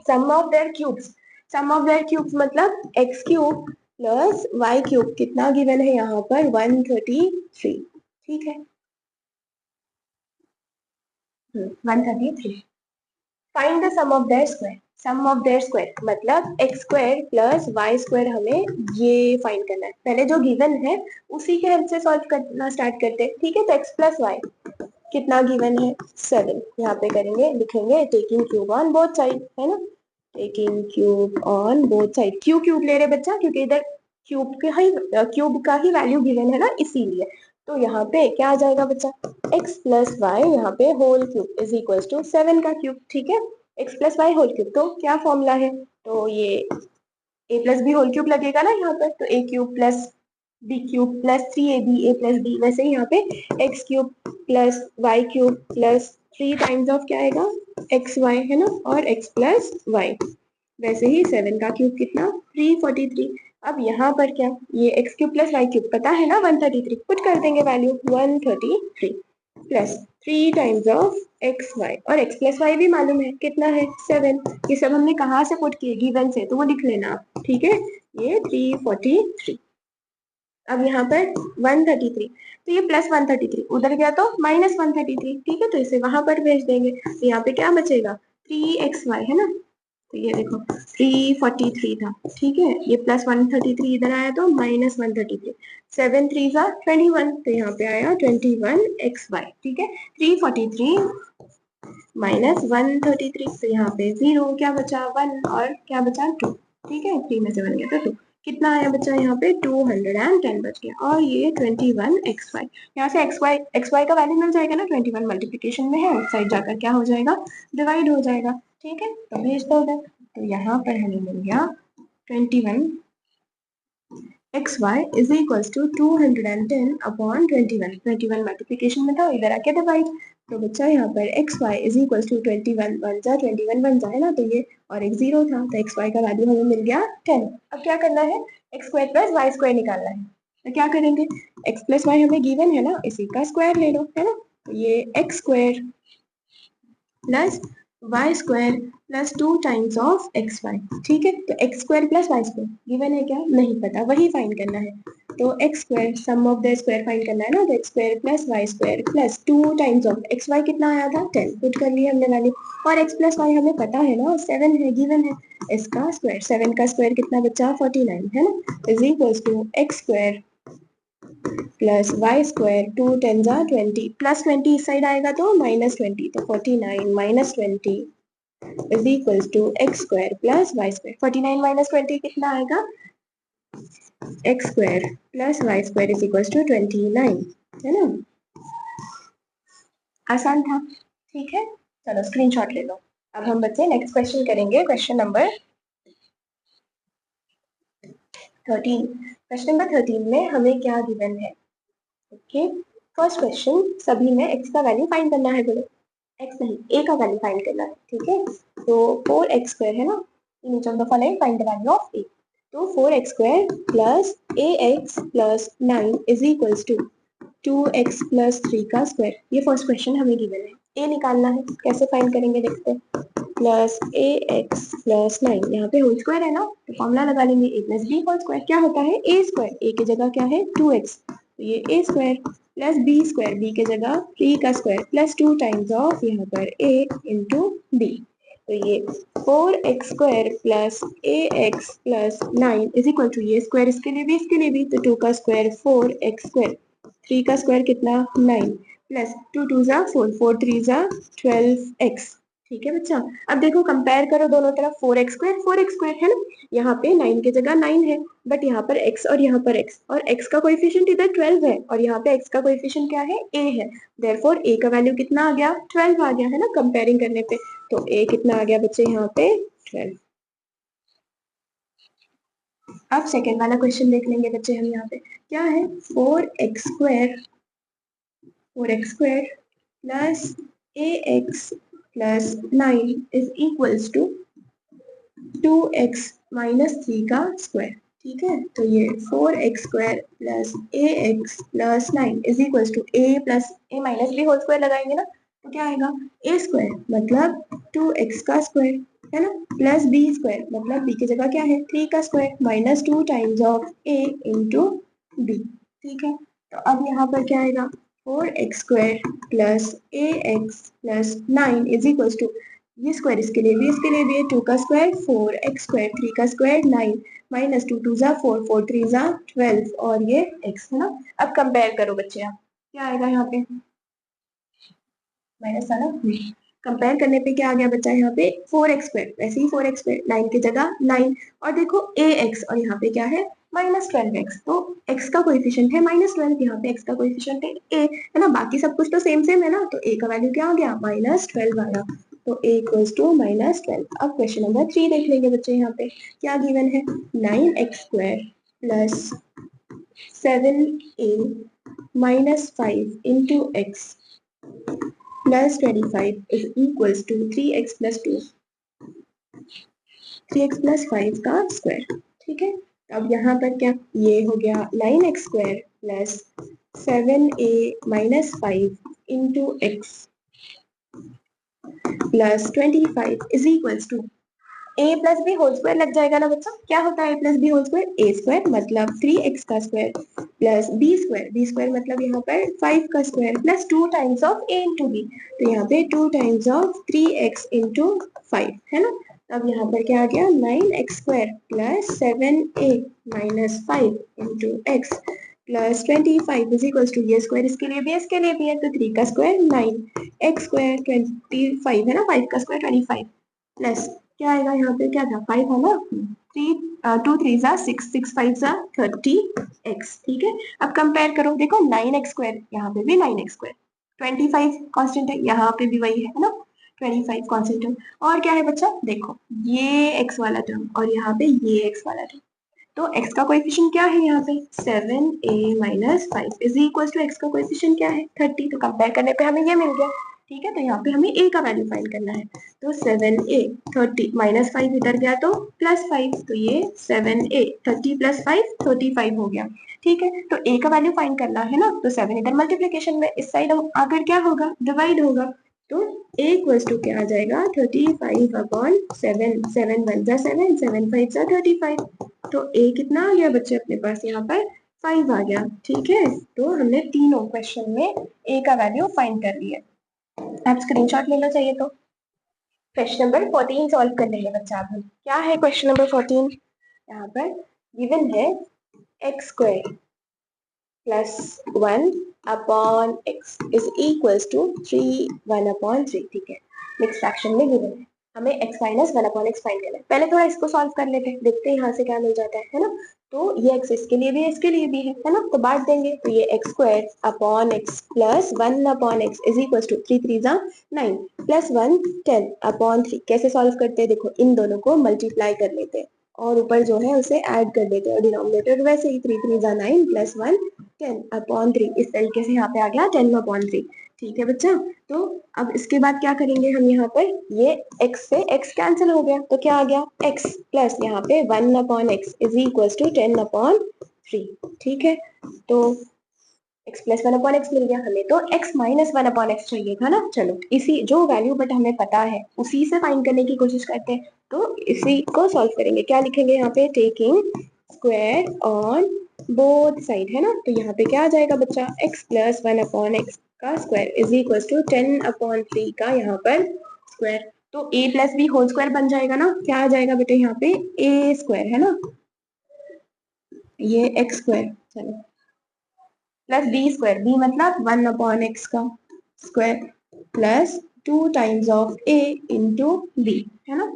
[SPEAKER 1] Sum of their cubes, sum of their cubes मतलब X cube plus Y cube. कितना गिवन है यहाँ पर? 133। ठीक है, 133। Find the sum of their square, sum of their square मतलब X square plus Y square. हमें ये फाइंड करना है। पहले जो गिवन है उसी के हेल्प से सॉल्व करना स्टार्ट करते हैं। ठीक है, तो एक्स प्लस वाई कितना गिवन है? 7। यहाँ पे करेंगे, लिखेंगे taking cube on both side, है ना। Taking cube on both side. क्यों क्यूब ले रहे बच्चा? क्योंकि इधर क्यूब का ही वैल्यू गिवन है ना, इसीलिए। तो यहाँ पे क्या आ जाएगा बच्चा? x प्लस वाई, यहाँ पे whole cube is equal to 7 का क्यूब। ठीक है, x plus y whole cube. तो क्या फॉर्मूला है? तो ये a plus B whole cube लगेगा ना यहाँ पर। तो a cube plus b cube plus 3ab a plus b. वैसे ही यहाँ पे x cube plus Y cube plus 3 times of क्या आएगा? एक्स वाई, है ना, और x प्लस वाई। वैसे ही 7 का क्यूब कितना? 343। अब यहाँ पर क्या, ये x cube plus Y cube पता है ना 133, पुट कर देंगे value 133 plus 3 times of x y, और एक्स प्लस वाई भी मालूम है कितना है? 7। ये सब हमने कहाँ से पुट किए? गिवन से, तो वो लिख लेना आप। ठीक है, ये 343। अब यहाँ पर 133, तो ये प्लस 133 उधर गया तो माइनस 133। ठीक है, तो इसे वहां पर भेज देंगे। तो यहाँ पे क्या बचेगा? 3xy, है ना। तो ये देखो 343 था। ठीक है, ये प्लस 133 इधर आया तो माइनस 133। 7 3 जा 21, तो यहाँ पे आया 21xy। ठीक है, 343 माइनस 133, तो यहाँ पे 0 क्या बचा? 1, और क्या बचा? 2। ठीक है, 3 में से 1 गया तो 2। कितना आया बच्चा? यहाँ पे 210 बच गया, और ये 21xy। यहाँ से xy का वैल्यू मिल जाएगा ना, 21 मल्टीप्लीकेशन में है, उस साइड जाकर क्या हो जाएगा? डिवाइड हो जाएगा। ठीक है, तो भेज दो उधर। तो यहाँ पर हमें मिल गया 21 xy is equals to 210 upon 21। 21 multiplication में था, इधर आके डिवाइड। तो बच्चा यहाँ पर xy इज इक्वल्स टू 21 बन जा, 21 बन जाए ना, तो ये और एक 0 था, तो xy का वैल्यू हमें मिल गया 10। अब क्या करना है? X square plus Y square निकालना है। तो क्या करेंगे? x प्लस वाई हमें गिवन है ना, इसी का स्क्वायर ले लो, है ना। तो ये x square plus Y square plus 2 times of x y. ठीक है, तो x square plus Y square given है क्या? नहीं पता, वही फाइंड करना है। तो x square sum of the square find करना है ना, तो x square plus Y square plus 2 times of x y कितना आया था? 10, पुट कर लिया हमने वैल्यू। और एक्स प्लस वाई हमें पता है ना, 7 है, गिवन है। इसका स्क्वायर, 7 का स्क्वायर कितना बचा? 49, है ना, is equals to x square plus Y square, 2 10 जा 20 प्लस 20 इस साइड आएगा तो माइनस 20, तो 49 minus 20 is equals to x square plus Y square. 49 minus 20 कितना आएगा? X square plus Y square is equals to 29, है ना। आसान था। ठीक है, चलो स्क्रीनशॉट ले लो। अब हम बच्चे नेक्स्ट क्वेश्चन करेंगे, क्वेश्चन नंबर 13। क्वेश्चन नंबर 13 में हमें क्या गिवन है? ओके, फर्स्ट क्वेश्चन, सभी में x का वैल्यू फाइंड करना है बोलो। x नहीं, a का वैल्यू फाइंड करना है। ठीक है, तो 4x स्क्वायर है ना, in each of the following find the value of a। तो 4x square plus ax plus 9 is equals to 2x plus 3 का स्क्वायर। ये फर्स्ट क्वेश्चन हमें गिवन है, a निकालना है। कैसे फाइंड करेंगे देखते हैं। प्लस ax प्लस 9, यहाँ पे होल स्क्वायर है ना, तो फॉर्मूला लगा लेंगे a plus B whole square. क्या होता है? a स्क्वायर, a की जगह क्या है? 2x, तो ये a square plus B square, b के जगह 3 का स्क्वायर प्लस 2 टाइम्स ऑफ यहाँ पर a इंटू बी। तो ये 4x square plus ax plus 9 is equal to, ये स्क्वायर इसके लिए भी इसके लिए भी, तो 2 का स्क्वायर 4x स्क्वायर, 3 का स्क्वायर कितना? 9 प्लस 2 2 जा 4, 4 3 जा 12x। ठीक है बच्चा, अब देखो कंपेयर करो दोनों तरफ, 4x स्क्वायर है ना, यहाँ पे 9 की जगह 9 है, बट यहाँ पर x और यहाँ पर x, और x का कोएफिशिएंट इधर 12 है, और यहाँ पे x का कोएफिशिएंट क्या है? a है। देयरफॉर a का वैल्यू कितना आ गया? 12 आ गया, है ना, कंपेयरिंग करने पे। तो a कितना आ गया बच्चे यहाँ पे? 12। अब सेकेंड वाला क्वेश्चन देख लेंगे बच्चे हम यहाँ पे। क्या है, 4x² plus ax plus 9 is equals to 2x minus 3 का स्क्वायर। ठीक है, तो ये 4x² plus ax plus 9 is equals to a plus a minus b whole square लगाएंगे ना, तो क्या आएगा, a स्क्वायर मतलब 2x का स्क्वायर है ना, प्लस b स्क्वायर मतलब b की जगह क्या है 3 का square, minus 2 times of a into b। ठीक है, तो अब यहाँ पर क्या आएगा, 4x² plus ax plus 9 is equals to, ये स्क्वायर इसके लिए भी है, 2 का स्क्वायर 4x², 3 का स्क्वायर 9, माइनस 2 2 जा 4, 4 3 जा 12 और ये x है ना। अब कंपेयर करो बच्चे, आप क्या आएगा यहाँ पे, माइनस था ना, कंपेयर करने पे क्या आ गया बच्चा यहाँ पे 4x², वैसे ही 4x², 9 की जगह 9, और देखो ax और यहाँ पे क्या है माइनस 12x, तो x का कोएफिशिएंट है -12, यहाँ पे x का कोएफिशिएंट है a है ना, बाकी सब कुछ तो सेम सेम है ना, तो a का वैल्यू क्या आ गया -12 आया, तो a इक्वल्स टू -12। अब क्वेश्चन नंबर 3 देख लेंगे बच्चे, यहाँ पे क्या गिवन है, 9x² plus 7a minus 5 into x plus 25 is equals to 3x plus 2, 3x plus 5 का स्क्वायर। ठीक है, अब यहाँ पर क्या, ये हो गया 9x² plus 7a minus 5 into x plus 25 is equals to a plus B whole square लग जाएगा ना बच्चा, क्या होता है a plus B whole square, a square मतलब 3x का स्क्वायर प्लस b स्क्वायर मतलब यहाँ पर 5 का square plus 2 times of a into b, तो यहाँ पे 2 टाइम्स ऑफ 3x इंटू 5 है ना, अब यहाँ पर क्या आ गया 9x² plus 7a minus 5 into x plus 25 is equals to, ये स्क्वायर इसके लिए भी है, इसके लिए भी है, तो 3 का स्क्वायर 9, x स्क्वायर 25 है ना, 5 का स्क्वायर 25 प्लस क्या आएगा यहाँ पे, क्या था 5 है ना, 2 3 जा 6, 6 5 जा 30x। ठीक है, अब कंपेयर करो, देखो 9x², यहाँ पे भी 9x², 25 कांस्टेंट है, यहाँ पे भी वही है ना, 25 कांस्टेंट है, और क्या है बच्चा, देखो ये x वाला टर्म और यहाँ पे ये x वाला टर्म, तो x का कोएफिशिएंट क्या है यहाँ पे 7a minus 5 is equal to x का कोएफिशिएंट क्या है 30, तो कंपेयर करने पे हमें ये मिल गया। ठीक है, तो यहाँ पे हमें a का वैल्यू फाइंड करना है, तो 7a 30 माइनस 5 इधर गया तो प्लस 5, तो ये 7a 30 प्लस 5 35 हो गया। ठीक है, तो a का वैल्यू फाइंड करना है ना, तो 7 इधर मल्टीप्लीकेशन में, इस साइड आकर क्या होगा डिवाइड होगा, तो a इक्वल्स टू क्या आ जाएगा 35/7, 7 1 जा 7, 7 5 जा 35, तो a कितना आ गया बच्चे अपने पास यहाँ पर 5 आ गया। ठीक है, तो हमने तीनों क्वेश्चन में a का वैल्यू फाइंड कर लिया, आप स्क्रीनशॉट ले लो चाहिए तो। क्वेश्चन नंबर 14 सॉल्व कर लेंगे बच्चा आप, हम क्या है क्वेश्चन नंबर 14, यहाँ पर गिवन है x² plus 1 upon x is equals to 3 1/3। ठीक है, नेक्स्ट फ्रैक्शन में गिवन है, हमें x माइनस 1/x फाइंड करना है, पहले थोड़ा इसको सॉल्व कर लेते हैं, देखते हैं यहाँ से क्या मिल जाता है ना, तो ये x इसके लिए भी है, इसके लिए भी है ना, तो बांट देंगे, तो ये x² upon x plus 1/x is equals to 3 3 जा 9 प्लस 1 10/3, कैसे सॉल्व करते हैं, देखो इन दोनों को मल्टीप्लाई कर लेते हैं और ऊपर जो है उसे ऐड कर देते हैं, और डिनोमिनेटर वैसे ही 3 3 जा 9 प्लस 1 10/3, इस तरीके से यहाँ पे आ गया 10/3। ठीक है बच्चा, तो अब इसके बाद क्या करेंगे हम, यहाँ पर ये x से x कैंसिल हो गया, तो क्या आ गया x प्लस यहाँ पे 1/x इज इक्वल टू 10/3। ठीक है, तो x प्लस 1/x मिल गया, हमें तो x माइनस 1/x चाहिए था ना, चलो इसी जो वैल्यू बट हमें पता है उसी से फाइंड करने की कोशिश करते हैं, तो इसी को सॉल्व करेंगे, क्या लिखेंगे यहाँ पे taking square on both side है ना, तो यहाँ पे क्या आ जाएगा बच्चा x प्लस 1/x का स्क्वायर इज इक्वल टू 10/3 का यहाँ पर स्क्वायर, तो a plus B whole square बन जाएगा ना, क्या आ जाएगा बेटे यहाँ पे a स्क्वायर है ना, ये x स्क्वायर चलो प्लस बी स्क्वायर, बी मतलब 1/x का square plus 2 times of a into b है ना,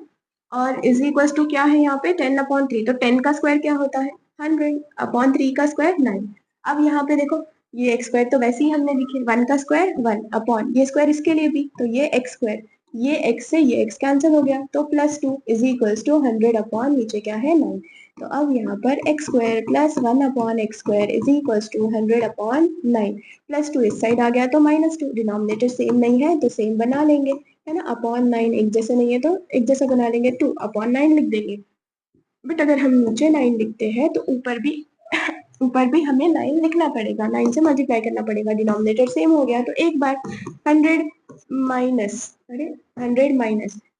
[SPEAKER 1] और इज इक्वल टू क्या है यहाँ पे 10/3, तो 10 का स्क्वायर क्या होता है 100/3 का स्क्वायर 9। अब यहाँ पे देखो ये x स्क्वायर तो वैसे ही हमने लिखे 1 का स्क्वायर 1 अपॉन ये स्क्वायर इसके लिए भी, तो ये x स्क्वायर, ये x से ये x कैंसिल हो गया, तो plus 2 is equal to 100 upon नीचे क्या है 9। तो अब यहाँ पर x square plus 1/x² is equal to 100/9 plus 2 इस साइड आ गया तो -2, डिनोमिनेटर सेम नहीं है तो सेम बना लेंगे, है ना। अपॉन 9 एक जैसे नहीं है तो एक जैसा बना लेंगे, 2/9 लिख देंगे। बट अगर हम नीचे 9 लिखते हैं तो ऊपर भी हमें 9 लिखना पड़ेगा, 9 से मल्टीप्लाई करना पड़ेगा, डिनोमिनेटर सेम हो गया तो एक बार 100 माइनस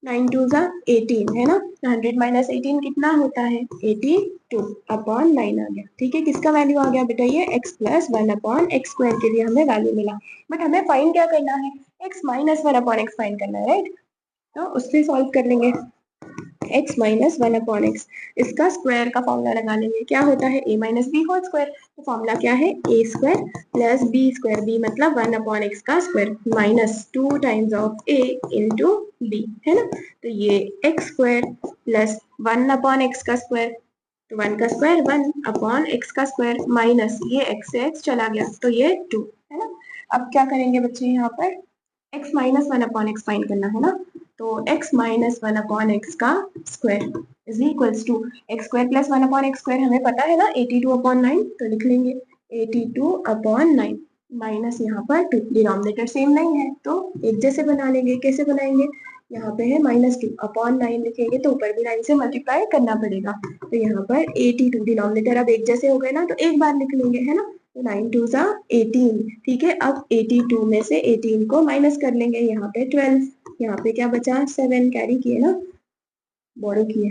[SPEAKER 1] 9 2 ज़ा 18 है ना, 100 माइनस 18 कितना होता है 82/9 आ गया। ठीक है, किसका वैल्यू आ गया बेटा, ये x प्लस 1/x² के लिए हमें वैल्यू मिला। बट हमें फाइंड क्या करना है, x माइनस 1/x फाइंड करना है, राइट। तो उससे सॉल्व कर लेंगे, x माइनस 1/x, इसका स्क्वायर का फॉर्मूला लगा लेंगे, क्या होता है a minus B whole square. तो फॉर्मूला क्या है, a square plus B square, b मतलब 1/x का square minus 2 times of a into b, है ना। तो ये x स्क्वायर प्लस 1/x का स्क्वायर, तो 1 का स्क्वायर 1/x का स्क्वायर माइनस ये x से x चला गया तो ये 2, है ना। अब क्या करेंगे बच्चे, यहाँ पर x माइनस 1/x फाइंड करना है ना, तो x माइनस 1/x का square is equals to x square plus 1/x square हमें पता है ना 82/9, तो लिख लेंगे 82/9 माइनस यहाँ पर 2, डिनोमिनेटर सेम नहीं है तो एक जैसे बना लेंगे। कैसे बनाएंगे, यहाँ पे है -2/9 लिखेंगे तो ऊपर भी 9 से मल्टीप्लाई करना पड़ेगा, तो यहाँ पर 82, डिनोमिनेटर अब एक जैसे हो गए ना तो एक बार लिख लेंगे, है ना। तो 9 2 ज़ा 18, ठीक है। अब 82 में से 18 को माइनस कर लेंगे, यहाँ पे 12, यहाँ पे क्या बचा 7, कैरी किए ना, बोरो किए,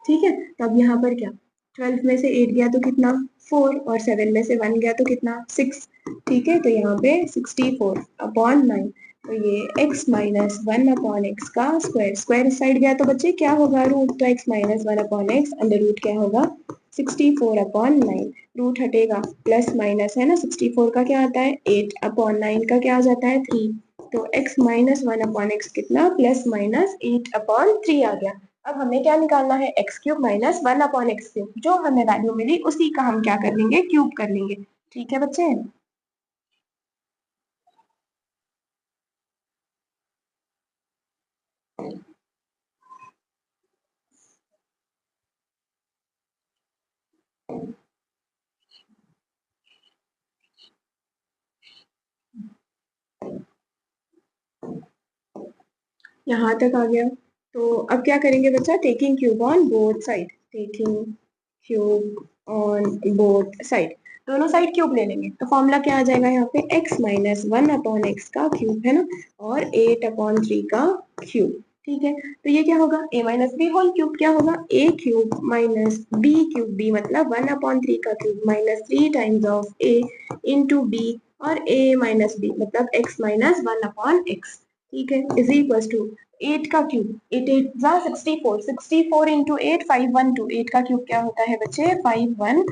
[SPEAKER 1] ठीक है। तब यहाँ पर क्या, 12 में से 8 गया तो कितना 4, और 7 में से 1 गया तो कितना 6, ठीक है। तो यहाँ पे 64/9, तो ये x माइनस 1/x का स्क्वायर, स्क्वायर इस साइड गया तो बच्चे क्या होगा रूट, तो x minus 1/x under root क्या होगा 64/9, रूट हटेगा प्लस माइनस है ना, 64 का क्या आता है 8/9 का क्या आ जाता है 3, तो x माइनस 1/x कितना प्लस माइनस 8/3 आ गया। अब हमें क्या निकालना है, x cube minus 1/x cube, जो हमें वैल्यू मिली उसी का हम क्या कर लेंगे, क्यूब कर लेंगे। ठीक है बच्चे, यहाँ तक आ गया। तो अब क्या करेंगे बच्चा, taking cube on both side, taking cube on both side, दोनों साइड क्यूब ले लेंगे तो फॉर्मूला क्या आ जाएगा, यहाँ पे x माइनस 1/x का क्यूब है ना, और 8/3 का क्यूब, ठीक है। तो ये क्या होगा, a minus B whole cube, क्या होगा a cube minus B cube, b मतलब 1/3 का cube minus 3 times of a into b, और a माइनस b मतलब x माइनस 1/x, ठीक है, इज इक्वल टू 8 का क्यूब, 8 8 जा 64, 64 इंटू 8 512, 8 का क्यूब क्या होता है बच्चे 512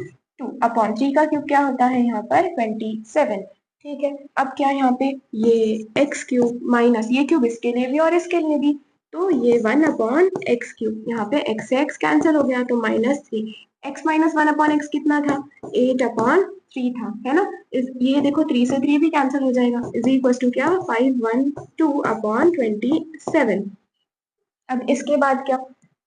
[SPEAKER 1] अपॉन 3 का क्यूब क्या होता है यहाँ पर 27, ठीक है। अब क्या यहाँ पे ये x क्यूब माइनस ये क्यूब इसके लिए भी और इसके लिए भी, तो ये 1/x क्यूब, यहाँ पे x से x कैंसिल हो गया तो -3, x माइनस 1/x कितना था 8/3 था, है ना। ये देखो 3 से 3 भी कैंसिल हो जाएगा, इज इक्वल टू क्या 512/27। अब इसके बाद क्या,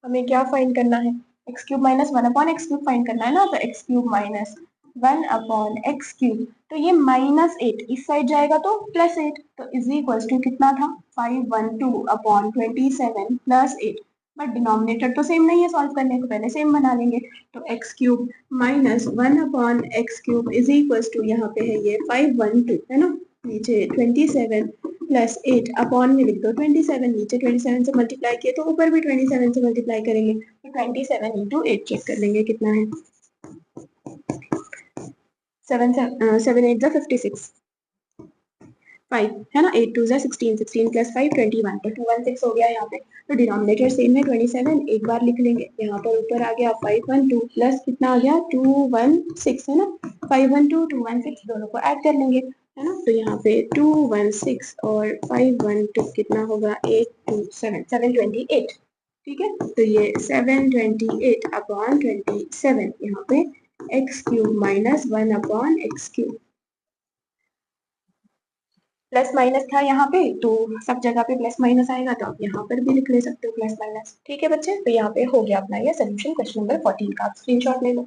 [SPEAKER 1] हमें क्या फाइंड करना है, x cube minus 1/x cube find करना है ना, तो x cube minus 1/x cube, तो ये -8 इस साइड जाएगा तो +8, तो इज इक्वल टू कितना था 512/27 +8, बट डिनोमिनेटर तो सेम नहीं है, सॉल्व करने को पहले सेम बना लेंगे, तो x cube minus 1/x cube is equal to यहाँ पे है ये 512, है ना, नीचे 27 प्लस 8 अपॉन में लिख दो 27, नीचे 27 से मल्टीप्लाई किए तो ऊपर भी 27 से मल्टीप्लाई करेंगे, तो 27 इंटू 8 चेक कर लेंगे कितना है, 7 8 जा 56, 5 है ना, 8 2 जा 16, 16 प्लस 5 21, तो 216 हो गया यहाँ पे, तो डिनोमिनेटर सेम है 27, एक बार लिख लेंगे, यहाँ पर ऊपर आ गया 512 प्लस कितना आ गया 216, है ना, 512 216 दोनों को ऐड कर लेंगे, है ना, तो यहाँ पे 216 और 512 कितना होगा 827 728, ठीक है। तो ये 728/27 यहाँ पे x cube minus 1/x cube, plus minus था यहाँ पे, तो सब जगह पे प्लस माइनस आएगा, तो आप यहाँ पर भी लिख ले सकते हो प्लस माइनस। ठीक है बच्चे, तो यहाँ पे हो गया अपना ये सोल्यूशन क्वेश्चन नंबर 14 का। आप स्क्रीनशॉट ले लो।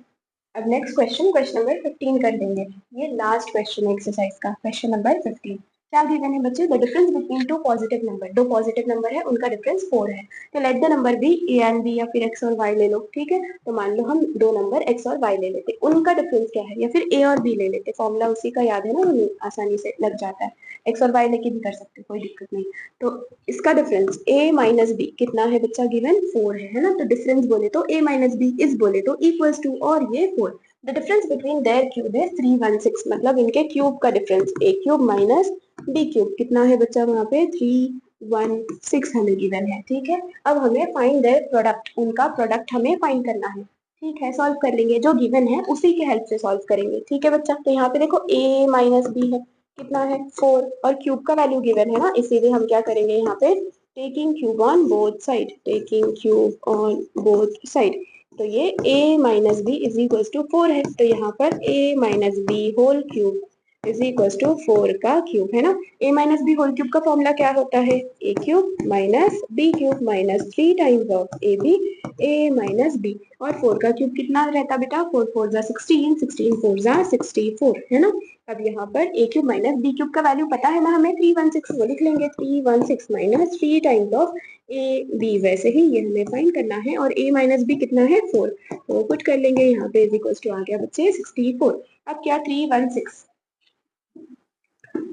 [SPEAKER 1] अब नेक्स्ट क्वेश्चन नंबर 15 कर देंगे। ये लास्ट क्वेश्चन है एक्सरसाइज का, क्वेश्चन नंबर 15। क्या गिवन है बच्चे? The difference between two positive number, दो पॉजिटिव नंबर है, उनका डिफरेंस 4 है। तो let the number be a and b, या फिर एक्स और वाई ले लो। ठीक है, तो मान लो हम दो नंबर एक्स और वाई ले लेते, उनका डिफरेंस क्या है, या फिर ए और बी ले लेते, फॉर्मूला उसी का याद है ना, हमें आसानी से लग जाता है। एक्स और वाई लेके भी कर सकते, कोई दिक्कत नहीं। तो इसका डिफरेंस a माइनस बी कितना है बच्चा? गिवन 4 है ना। तो डिफरेंस बोले तो a माइनस बी, इज बोले तो इक्वल्स टू, और ये 4। The difference between their cube है 316, मतलब इनके क्यूब का difference a cube minus b cube कितना है बच्चा? वहां पे 316 हमें गिवन है। ठीक है, अब हमें फाइंड देयर प्रोडक्ट, उनका प्रोडक्ट हमें फाइंड करना है। ठीक है, सॉल्व कर लेंगे, जो गिवन है उसी के हेल्प से सॉल्व करेंगे। ठीक है बच्चा, तो यहाँ पे देखो a माइनस बी है, कितना है 4, और क्यूब का वैल्यू गिवन है ना, इसीलिए हम क्या करेंगे यहाँ पे, taking cube on both side, taking cube on both side. तो ये a minus b is equal to 4 है, तो यहाँ पर a minus B whole cube is equal to 4 का क्यूब है ना। a minus B whole cube का फॉर्मूला क्या होता है? a cube minus b cube minus 3 times of a b, a minus b। और 4 का क्यूब कितना रहता बेटा? 4 4 जा 16, 16 4 जा 64 है ना। अब यहाँ पर a cube minus b cube का वैल्यू पता है ना हमें, 316, वो लिख लेंगे 316 minus 3 times of a b, वैसे ही ये हमें फाइंड करना है। और a माइनस b कितना है? 4, तो पुट कर लेंगे यहाँ पे, इज इक्वल टू आ गया बच्चे 64। अब क्या 316,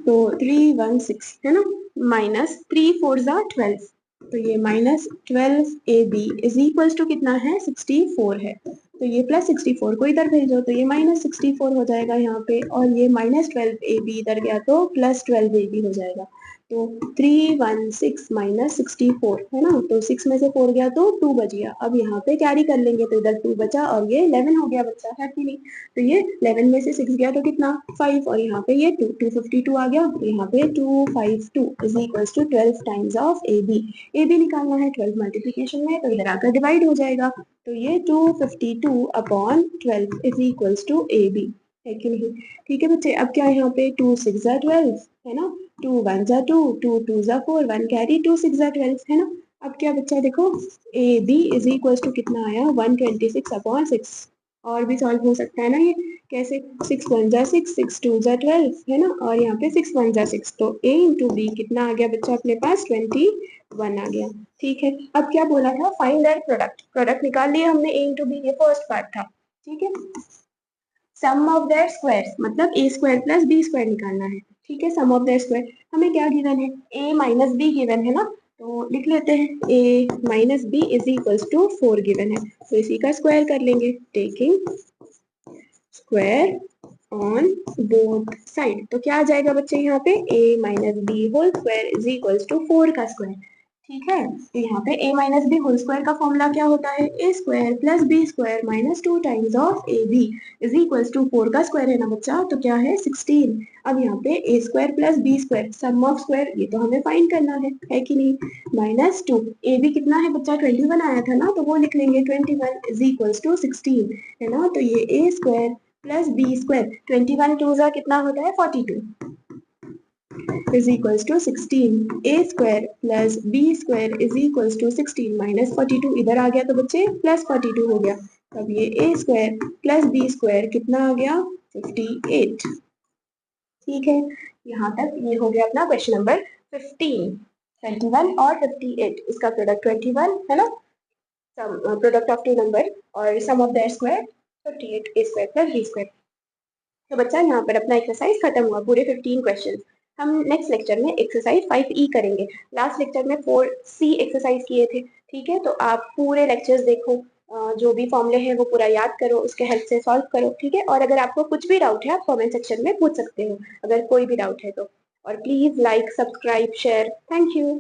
[SPEAKER 1] तो 316 है ना, माइनस 3 4 जा 12, तो ये minus 12 a b is equal to कितना है? 64 है। तो ये प्लस 64 को इधर भेजो, तो ये माइनस 64 हो जाएगा यहाँ पे, और ये माइनस 12 ए बी इधर गया तो प्लस 12 ए बी हो जाएगा। तो 316 माइनस 64 है ना, तो 6 में से 4 गया तो 2 बच गया। अब यहाँ पे कैरी कर लेंगे, तो इधर 2 बचा, और ये 11 हो गया बच्चा, है कि नहीं? तो ये 11 में से 6 गया तो कितना? 5, और यहाँ पे ये 252 आ गया, तो यहाँ पे 252 is equal to 12 times of a b निकालना है 12 मल्टीप्लीकेशन में, तो इधर आकर डिवाइड हो जाएगा। तो ये 252 upon 12 is equal to a b, है कि नहीं? ठीक है बच्चे, अब क्या यहाँ पे 2 6 जा 12 है ना, 2 1 जा 2, 2 2 जा 4, 1 कैरी, 2 6 जा 12 है ना। अब क्या बच्चा देखो, a b is equal to कितना आया? 126 अपॉन 6। और भी सॉल्व हो सकता है ना ये, कैसे? 6 1 जा 6, 6 2 जा 12 है ना, और यहाँ पे 6 1 जा 6, तो a इंटू बी कितना आ गया बच्चा अपने पास? 21 आ गया। ठीक है, अब क्या बोला था? फाइंड देयर प्रोडक्ट, प्रोडक्ट निकाल लिया हमने a इंटू बी, ये फर्स्ट पार्ट था। ठीक है, सम ऑफ देयर स्क्वायर्स, मतलब a square plus b square निकालना है। ठीक है, सम ऑफ देयर स्क्वायर हमें क्या गिवन है? a माइनस बी गिवन है ना, तो लिख लेते हैं a minus b is equal to 4 given है, तो इसी का स्क्वायर कर लेंगे, taking square on both side. तो क्या आ जाएगा बच्चे यहाँ पे? a minus B whole square is equal to 4 का स्क्वायर। ठीक है, तो यहाँ पे a minus B whole square का फॉर्मूला क्या होता है? a square plus B square minus 2 times of a b is equal to 4 का स्क्वायर है ना बच्चा, तो क्या है? 16। अब यहाँ पे a square plus B square sum of square, ये तो हमें फाइंड करना है कि नहीं? माइनस 2, ए बी कितना है बच्चा? 21 आया था ना, तो वो लिख लेंगे 21 इज इक्वल टू 16 है ना। तो ये a square plus B square, 21 टू जा कितना होता है? 42 is equals to 16, a square plus b square is equals to 16 minus 42, इधर आ गया तो बच्चे प्लस 42 हो गया। अब ये a square plus b square कितना आ गया? 58। ठीक है, यहाँ तक ये हो गया अपना क्वेश्चन नंबर 15। 21 और 58, इसका प्रोडक्ट 21 है ना, प्रोडक्ट ऑफ टू नंबर, और sum of their square 58, a square plus b square. तो बच्चा यहाँ पर अपना एक्सरसाइज खत्म हुआ, पूरे 15 क्वेश्चन। हम नेक्स्ट लेक्चर में एक्सरसाइज 5E करेंगे। लास्ट लेक्चर में 4C एक्सरसाइज किए थे। ठीक है, तो आप पूरे लेक्चर्स देखो, जो भी फॉर्मूले हैं वो पूरा याद करो, उसके हेल्प से सॉल्व करो। ठीक है, और अगर आपको कुछ भी डाउट है आप कमेंट सेक्शन में पूछ सकते हो, अगर कोई भी डाउट है तो। और please like, subscribe, share. Thank you.